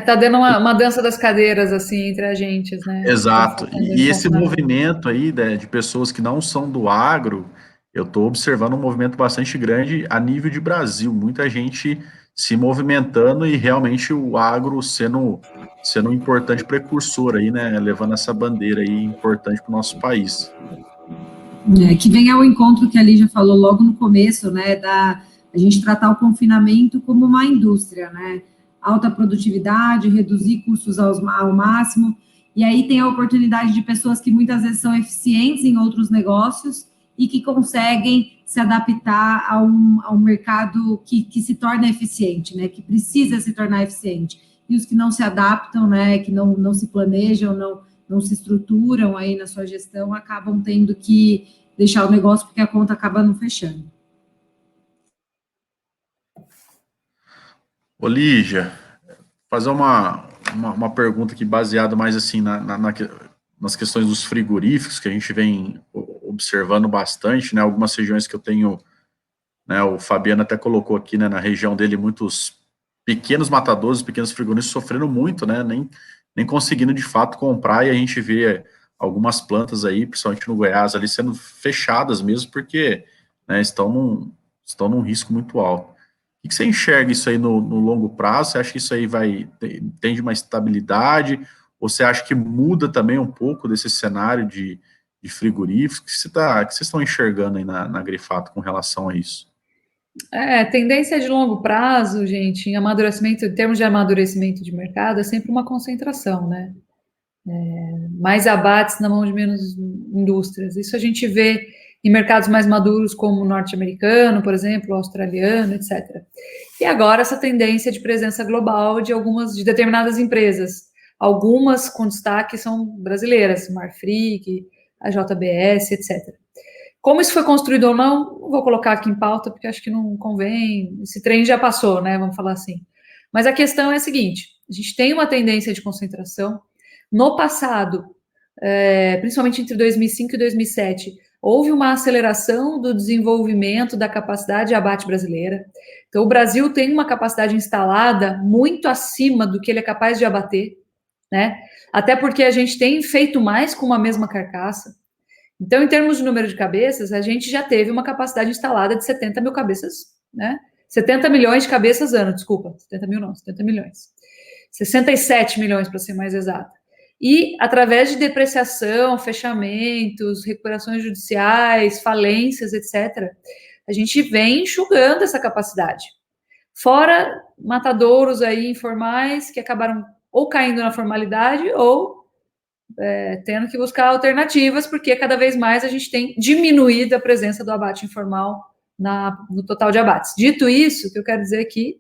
Tá dando uma dança das cadeiras, assim, entre agentes, né? Exato. E esse movimento aí, né, de pessoas que não são do agro, eu estou observando um movimento bastante grande a nível de Brasil. Muita gente se movimentando e realmente o agro sendo um importante precursor aí, né? Levando essa bandeira aí importante para o nosso país. Que vem ao encontro que a Lígia falou logo no começo, né? A gente tratar o confinamento como uma indústria, né? Alta produtividade, reduzir custos ao máximo, e aí tem a oportunidade de pessoas que muitas vezes são eficientes em outros negócios e que conseguem se adaptar a um mercado que se torna eficiente, né? Que precisa se tornar eficiente. E os que não se adaptam, né? Que não se planejam, não se estruturam aí na sua gestão, acabam tendo que deixar o negócio porque a conta acaba não fechando. Ô, Lígia, fazer uma pergunta aqui baseada mais assim nas questões dos frigoríficos, que a gente vem observando bastante, né? Algumas regiões que eu tenho, né? O Fabiano até colocou aqui, né? Na região dele, muitos pequenos matadores, pequenos frigoríficos sofrendo muito, né? Nem conseguindo de fato comprar, e a gente vê algumas plantas aí, principalmente no Goiás, ali sendo fechadas mesmo, porque, né, estão num risco muito alto. O que você enxerga isso aí no longo prazo? Você acha que isso aí tende uma estabilidade? Ou você acha que muda também um pouco desse cenário de frigoríficos? O que vocês estão enxergando aí na Grifato com relação a isso? Tendência de longo prazo, gente, em termos de amadurecimento de mercado, é sempre uma concentração, né? Mais abates na mão de menos indústrias. Isso a gente vê em mercados mais maduros, como o norte-americano, por exemplo, o australiano, etc. E agora essa tendência de presença global de determinadas empresas, algumas com destaque são brasileiras, Marfrig, a JBS, etc. Como isso foi construído ou não vou colocar aqui em pauta, porque acho que não convém, esse trem já passou, né, vamos falar assim. Mas a questão é a seguinte, a gente tem uma tendência de concentração. No passado, principalmente entre 2005 e 2007, houve uma aceleração do desenvolvimento da capacidade de abate brasileira. Então, o Brasil tem uma capacidade instalada muito acima do que ele é capaz de abater, né? Até porque a gente tem feito mais com uma mesma carcaça. Então, em termos de número de cabeças, a gente já teve uma capacidade instalada de 70 mil cabeças, né? 70 milhões de cabeças ano, desculpa. 70 mil não, 70 milhões. 67 milhões, para ser mais exata. E, através de depreciação, fechamentos, recuperações judiciais, falências, etc., a gente vem enxugando essa capacidade. Fora matadouros aí informais que acabaram ou caindo na formalidade ou tendo que buscar alternativas, porque cada vez mais a gente tem diminuído a presença do abate informal no total de abates. Dito isso, o que eu quero dizer aqui,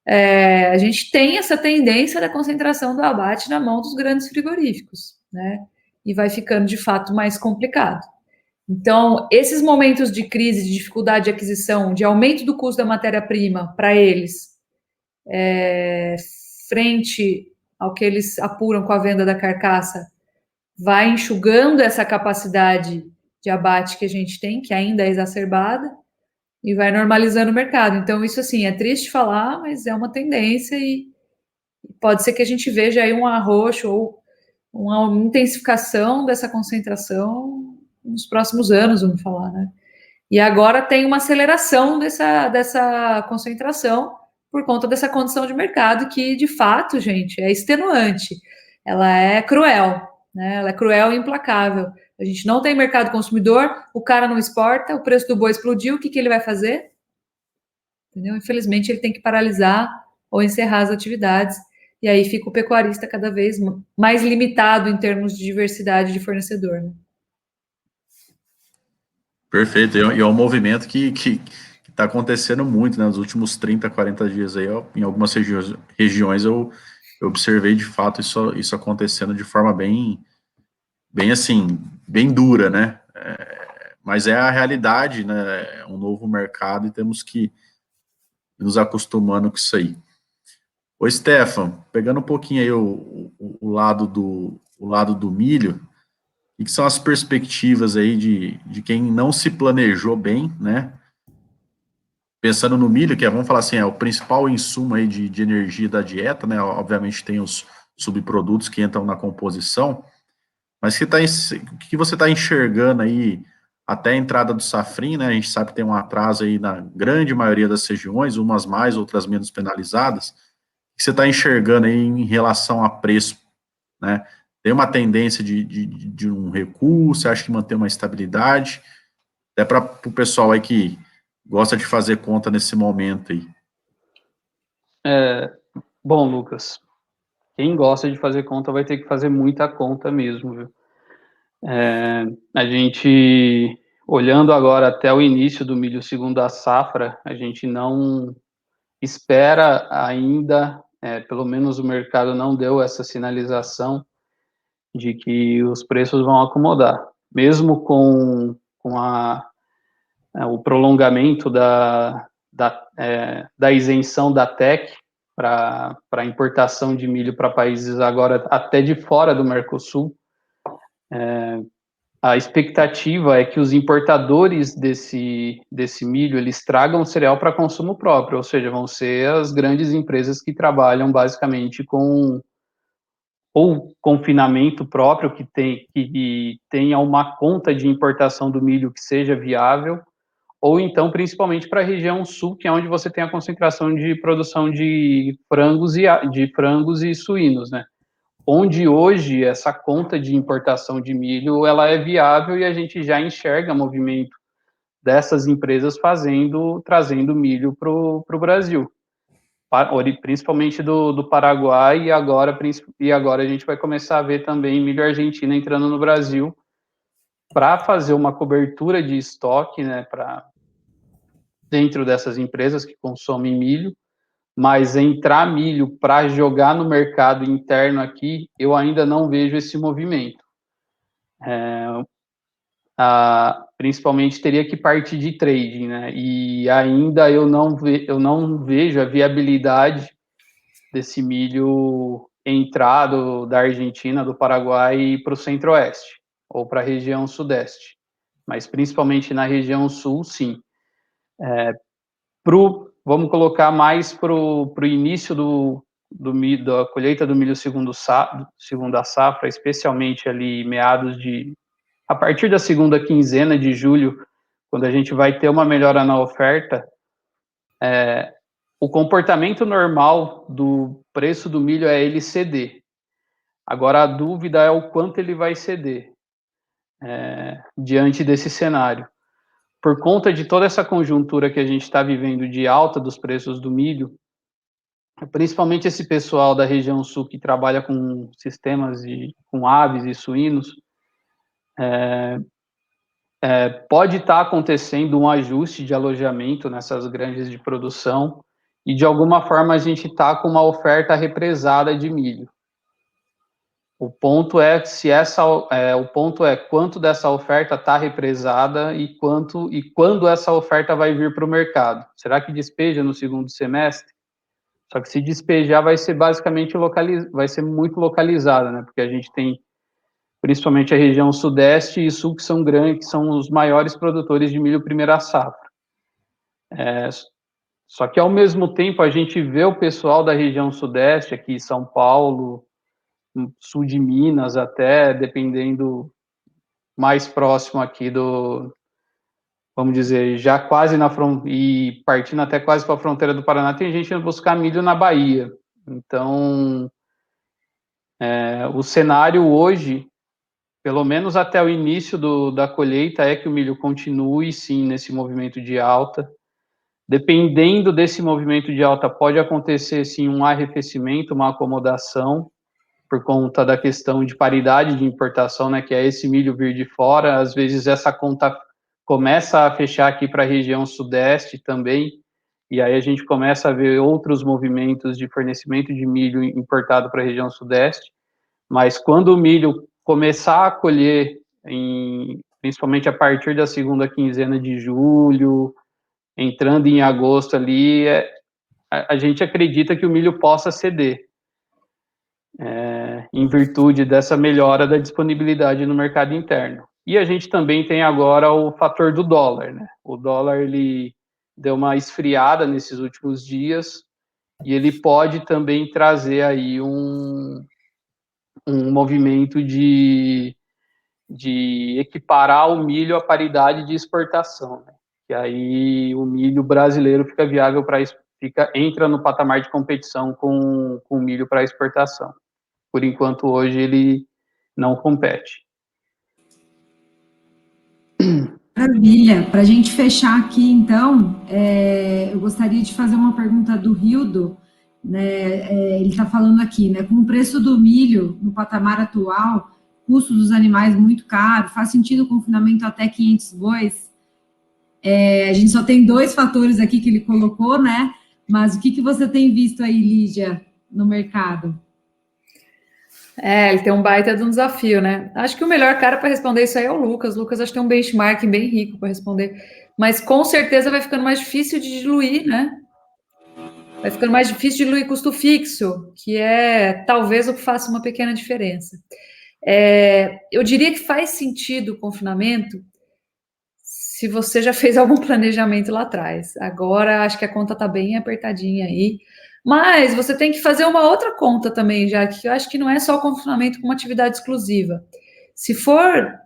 a gente tem essa tendência da concentração do abate na mão dos grandes frigoríficos, né? E vai ficando, de fato, mais complicado. Então, esses momentos de crise, de dificuldade de aquisição, de aumento do custo da matéria-prima para eles, frente ao que eles apuram com a venda da carcaça, vai enxugando essa capacidade de abate que a gente tem, que ainda é exacerbada, e vai normalizando o mercado. Então, isso, assim, é triste falar, mas é uma tendência e pode ser que a gente veja aí um arroxo ou uma intensificação dessa concentração nos próximos anos, vamos falar, né? E agora tem uma aceleração dessa concentração por conta dessa condição de mercado que, de fato, gente, é extenuante. Ela é cruel, né? Ela é cruel e implacável. A gente não tem mercado consumidor, o cara não exporta, o preço do boi explodiu, o que ele vai fazer? Entendeu? Infelizmente, ele tem que paralisar ou encerrar as atividades, e aí fica o pecuarista cada vez mais limitado em termos de diversidade de fornecedor, né? Perfeito, e é um movimento que está acontecendo muito, né, nos últimos 30, 40 dias aí, em algumas regiões eu observei de fato isso acontecendo de forma bem assim, bem dura, né, mas é a realidade, né, é um novo mercado e temos que nos acostumando com isso aí. Ô, Stefan, pegando um pouquinho aí o lado do milho, o que são as perspectivas aí de quem não se planejou bem, né? Pensando no milho, que vamos falar assim, é o principal insumo aí de energia da dieta, né? Obviamente tem os subprodutos que entram na composição, mas o que você está enxergando aí até a entrada do safrinha, né? A gente sabe que tem um atraso aí na grande maioria das regiões, umas mais, outras menos penalizadas. O que você está enxergando aí em relação a preço, né? Tem uma tendência de um recuo, você acha que mantém uma estabilidade? Até para o pessoal aí que gosta de fazer conta nesse momento aí. Bom, Lucas, quem gosta de fazer conta vai ter que fazer muita conta mesmo, viu? A gente, olhando agora até o início do milho segunda safra, a gente não espera ainda, pelo menos o mercado não deu essa sinalização de que os preços vão acomodar. Mesmo com o prolongamento da isenção da TEC para importação de milho para países agora até de fora do Mercosul, a expectativa é que os importadores desse milho, eles tragam o cereal para consumo próprio, ou seja, vão ser as grandes empresas que trabalham basicamente com confinamento próprio, que tenha uma conta de importação do milho que seja viável, ou então principalmente para a região sul, que é onde você tem a concentração de produção de frangos e suínos, né? Onde hoje essa conta de importação de milho ela é viável e a gente já enxerga movimento dessas empresas trazendo milho para o Brasil, principalmente do Paraguai, e agora a gente vai começar a ver também milho argentino entrando no Brasil para fazer uma cobertura de estoque, né, dentro dessas empresas que consomem milho. Mas entrar milho para jogar no mercado interno aqui, eu ainda não vejo esse movimento. Principalmente teria que partir de trading, né? E ainda eu não vejo a viabilidade desse milho entrado da Argentina, do Paraguai para o centro-oeste, ou para a região sudeste. Mas principalmente na região sul, sim. Vamos colocar mais para o início da colheita do milho segunda safra, especialmente ali a partir da segunda quinzena de julho, quando a gente vai ter uma melhora na oferta, o comportamento normal do preço do milho é ele ceder. Agora, a dúvida é o quanto ele vai ceder diante desse cenário. Por conta de toda essa conjuntura que a gente está vivendo de alta dos preços do milho, principalmente esse pessoal da região sul que trabalha com sistemas com aves e suínos, pode estar acontecendo um ajuste de alojamento nessas granjas de produção e, de alguma forma, a gente está com uma oferta represada de milho. O ponto é quanto dessa oferta está represada e quando essa oferta vai vir para o mercado. Será que despeja no segundo semestre? Só que se despejar vai ser basicamente vai ser muito localizada, né? Porque a gente tem principalmente a região sudeste e sul, que são grandes, que são os maiores produtores de milho primeira safra. Só que, ao mesmo tempo, a gente vê o pessoal da região sudeste, aqui São Paulo, sul de Minas, até, dependendo, mais próximo aqui vamos dizer, já quase na fronteira, e partindo até quase para a fronteira do Paraná, tem gente indo buscar milho na Bahia. Então, o cenário hoje, pelo menos até o início da colheita, é que o milho continue, sim, nesse movimento de alta. Dependendo desse movimento de alta, pode acontecer, sim, um arrefecimento, uma acomodação, por conta da questão de paridade de importação, né, que é esse milho vir de fora. Às vezes essa conta começa a fechar aqui para a região sudeste também, e aí a gente começa a ver outros movimentos de fornecimento de milho importado para a região sudeste. Mas quando o milho começar a colher, principalmente a partir da segunda quinzena de julho, entrando em agosto ali, a gente acredita que o milho possa ceder, em virtude dessa melhora da disponibilidade no mercado interno. E a gente também tem agora o fator do dólar, né? O dólar, ele deu uma esfriada nesses últimos dias, e ele pode também trazer aí um movimento de equiparar o milho à paridade de exportação, né? Que aí o milho brasileiro fica viável entra no patamar de competição com o milho para exportação. Por enquanto, hoje, ele não compete. Maravilha. Para a gente fechar aqui, então, eu gostaria de fazer uma pergunta do Rildo, né? Ele está falando aqui, né? Com o preço do milho no patamar atual, custo dos animais muito caro, faz sentido o confinamento até 500 bois? A gente só tem 2 fatores aqui que ele colocou, né? Mas o que você tem visto aí, Lígia, no mercado? Ele tem um baita de um desafio, né? Acho que o melhor cara para responder isso aí é o Lucas. O Lucas acho que tem um benchmarking bem rico para responder. Mas com certeza vai ficando mais difícil de diluir, né? Vai ficando mais difícil de diluir custo fixo, que é talvez o que faça uma pequena diferença. Eu diria que faz sentido o confinamento se você já fez algum planejamento lá atrás. Agora acho que a conta está bem apertadinha aí. Mas você tem que fazer uma outra conta também, já que eu acho que não é só o confinamento como atividade exclusiva. Se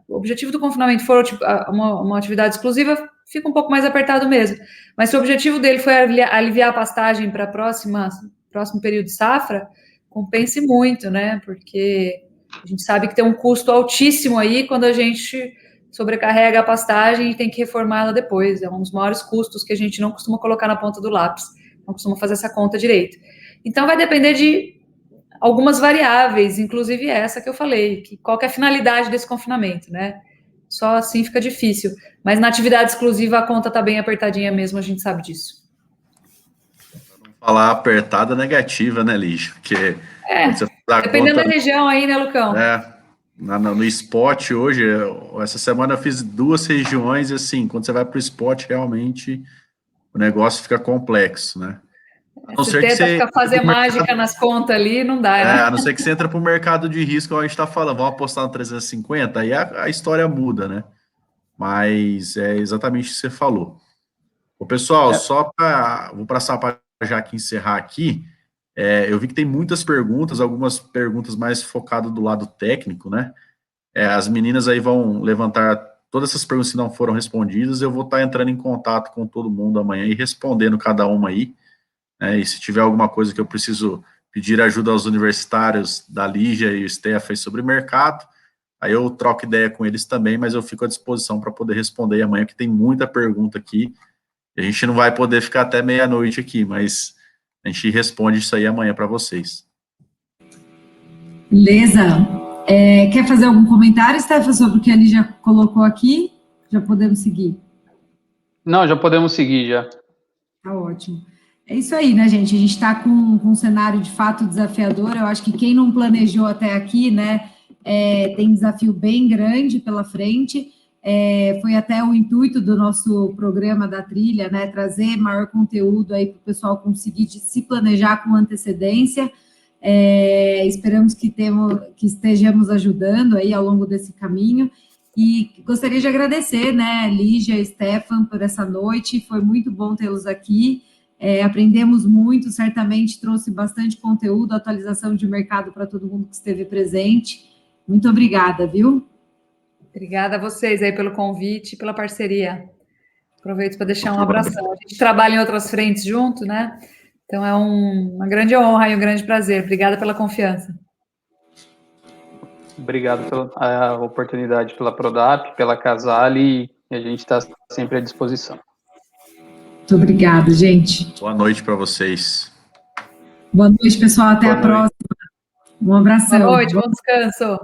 o objetivo do confinamento for uma atividade exclusiva, fica um pouco mais apertado mesmo. Mas se o objetivo dele foi aliviar a pastagem para próximo período de safra, compense muito, né? Porque a gente sabe que tem um custo altíssimo aí quando a gente sobrecarrega a pastagem e tem que reformá-la depois. É um dos maiores custos que a gente não costuma colocar na ponta do lápis. Não costuma fazer essa conta direito. Então, vai depender de algumas variáveis, inclusive essa que eu falei, qual que é a finalidade desse confinamento, né? Só assim fica difícil. Mas na atividade exclusiva a conta está bem apertadinha mesmo, a gente sabe disso. Para não falar apertada negativa, né, Lígia? Porque dependendo da região aí, né, Lucão? No spot hoje, essa semana eu fiz 2 regiões, e assim, quando você vai para o spot, realmente o negócio fica complexo, né? A não ser que você fazer mágica nas contas ali, não dá, né? A não ser que você entra para o mercado de risco, como a gente está falando, vamos apostar no 350, aí a história muda, né? Mas é exatamente o que você falou. Ô, pessoal, vou passar para já que encerrar aqui. Eu vi que tem muitas perguntas, algumas perguntas mais focadas do lado técnico, né? As meninas aí vão levantar todas essas perguntas que não foram respondidas, eu vou estar entrando em contato com todo mundo amanhã e respondendo cada uma aí, né? E se tiver alguma coisa que eu preciso pedir ajuda aos universitários da Lígia e o Steph sobre mercado, aí eu troco ideia com eles também, mas eu fico à disposição para poder responder amanhã, que tem muita pergunta aqui. A gente não vai poder ficar até meia-noite aqui, mas a gente responde isso aí amanhã para vocês. Beleza. Quer fazer algum comentário, Stefan, sobre o que a Lígia colocou aqui? Já podemos seguir? Não, já podemos seguir, já. Tá ótimo. É isso aí, né, gente? A gente está com um cenário de fato desafiador. Eu acho que quem não planejou até aqui, né, tem desafio bem grande pela frente. Foi até o intuito do nosso programa da trilha, né, trazer maior conteúdo aí para o pessoal conseguir se planejar com antecedência. Esperamos que estejamos ajudando aí ao longo desse caminho. E gostaria de agradecer, né, Lígia e Stefan, por essa noite. Foi muito bom tê-los aqui. Aprendemos muito, certamente trouxe bastante conteúdo, atualização de mercado para todo mundo que esteve presente. Muito obrigada, viu? Obrigada a vocês aí pelo convite e pela parceria. Aproveito para deixar um abração. A gente trabalha em outras frentes junto, né? Então é uma grande honra e um grande prazer. Obrigada pela confiança. Obrigado pela oportunidade, pela Prodap, pela Casale, e a gente está sempre à disposição. Muito obrigada, gente. Boa noite para vocês. Boa noite, pessoal. Até a próxima. Um abração. Boa noite, bom descanso.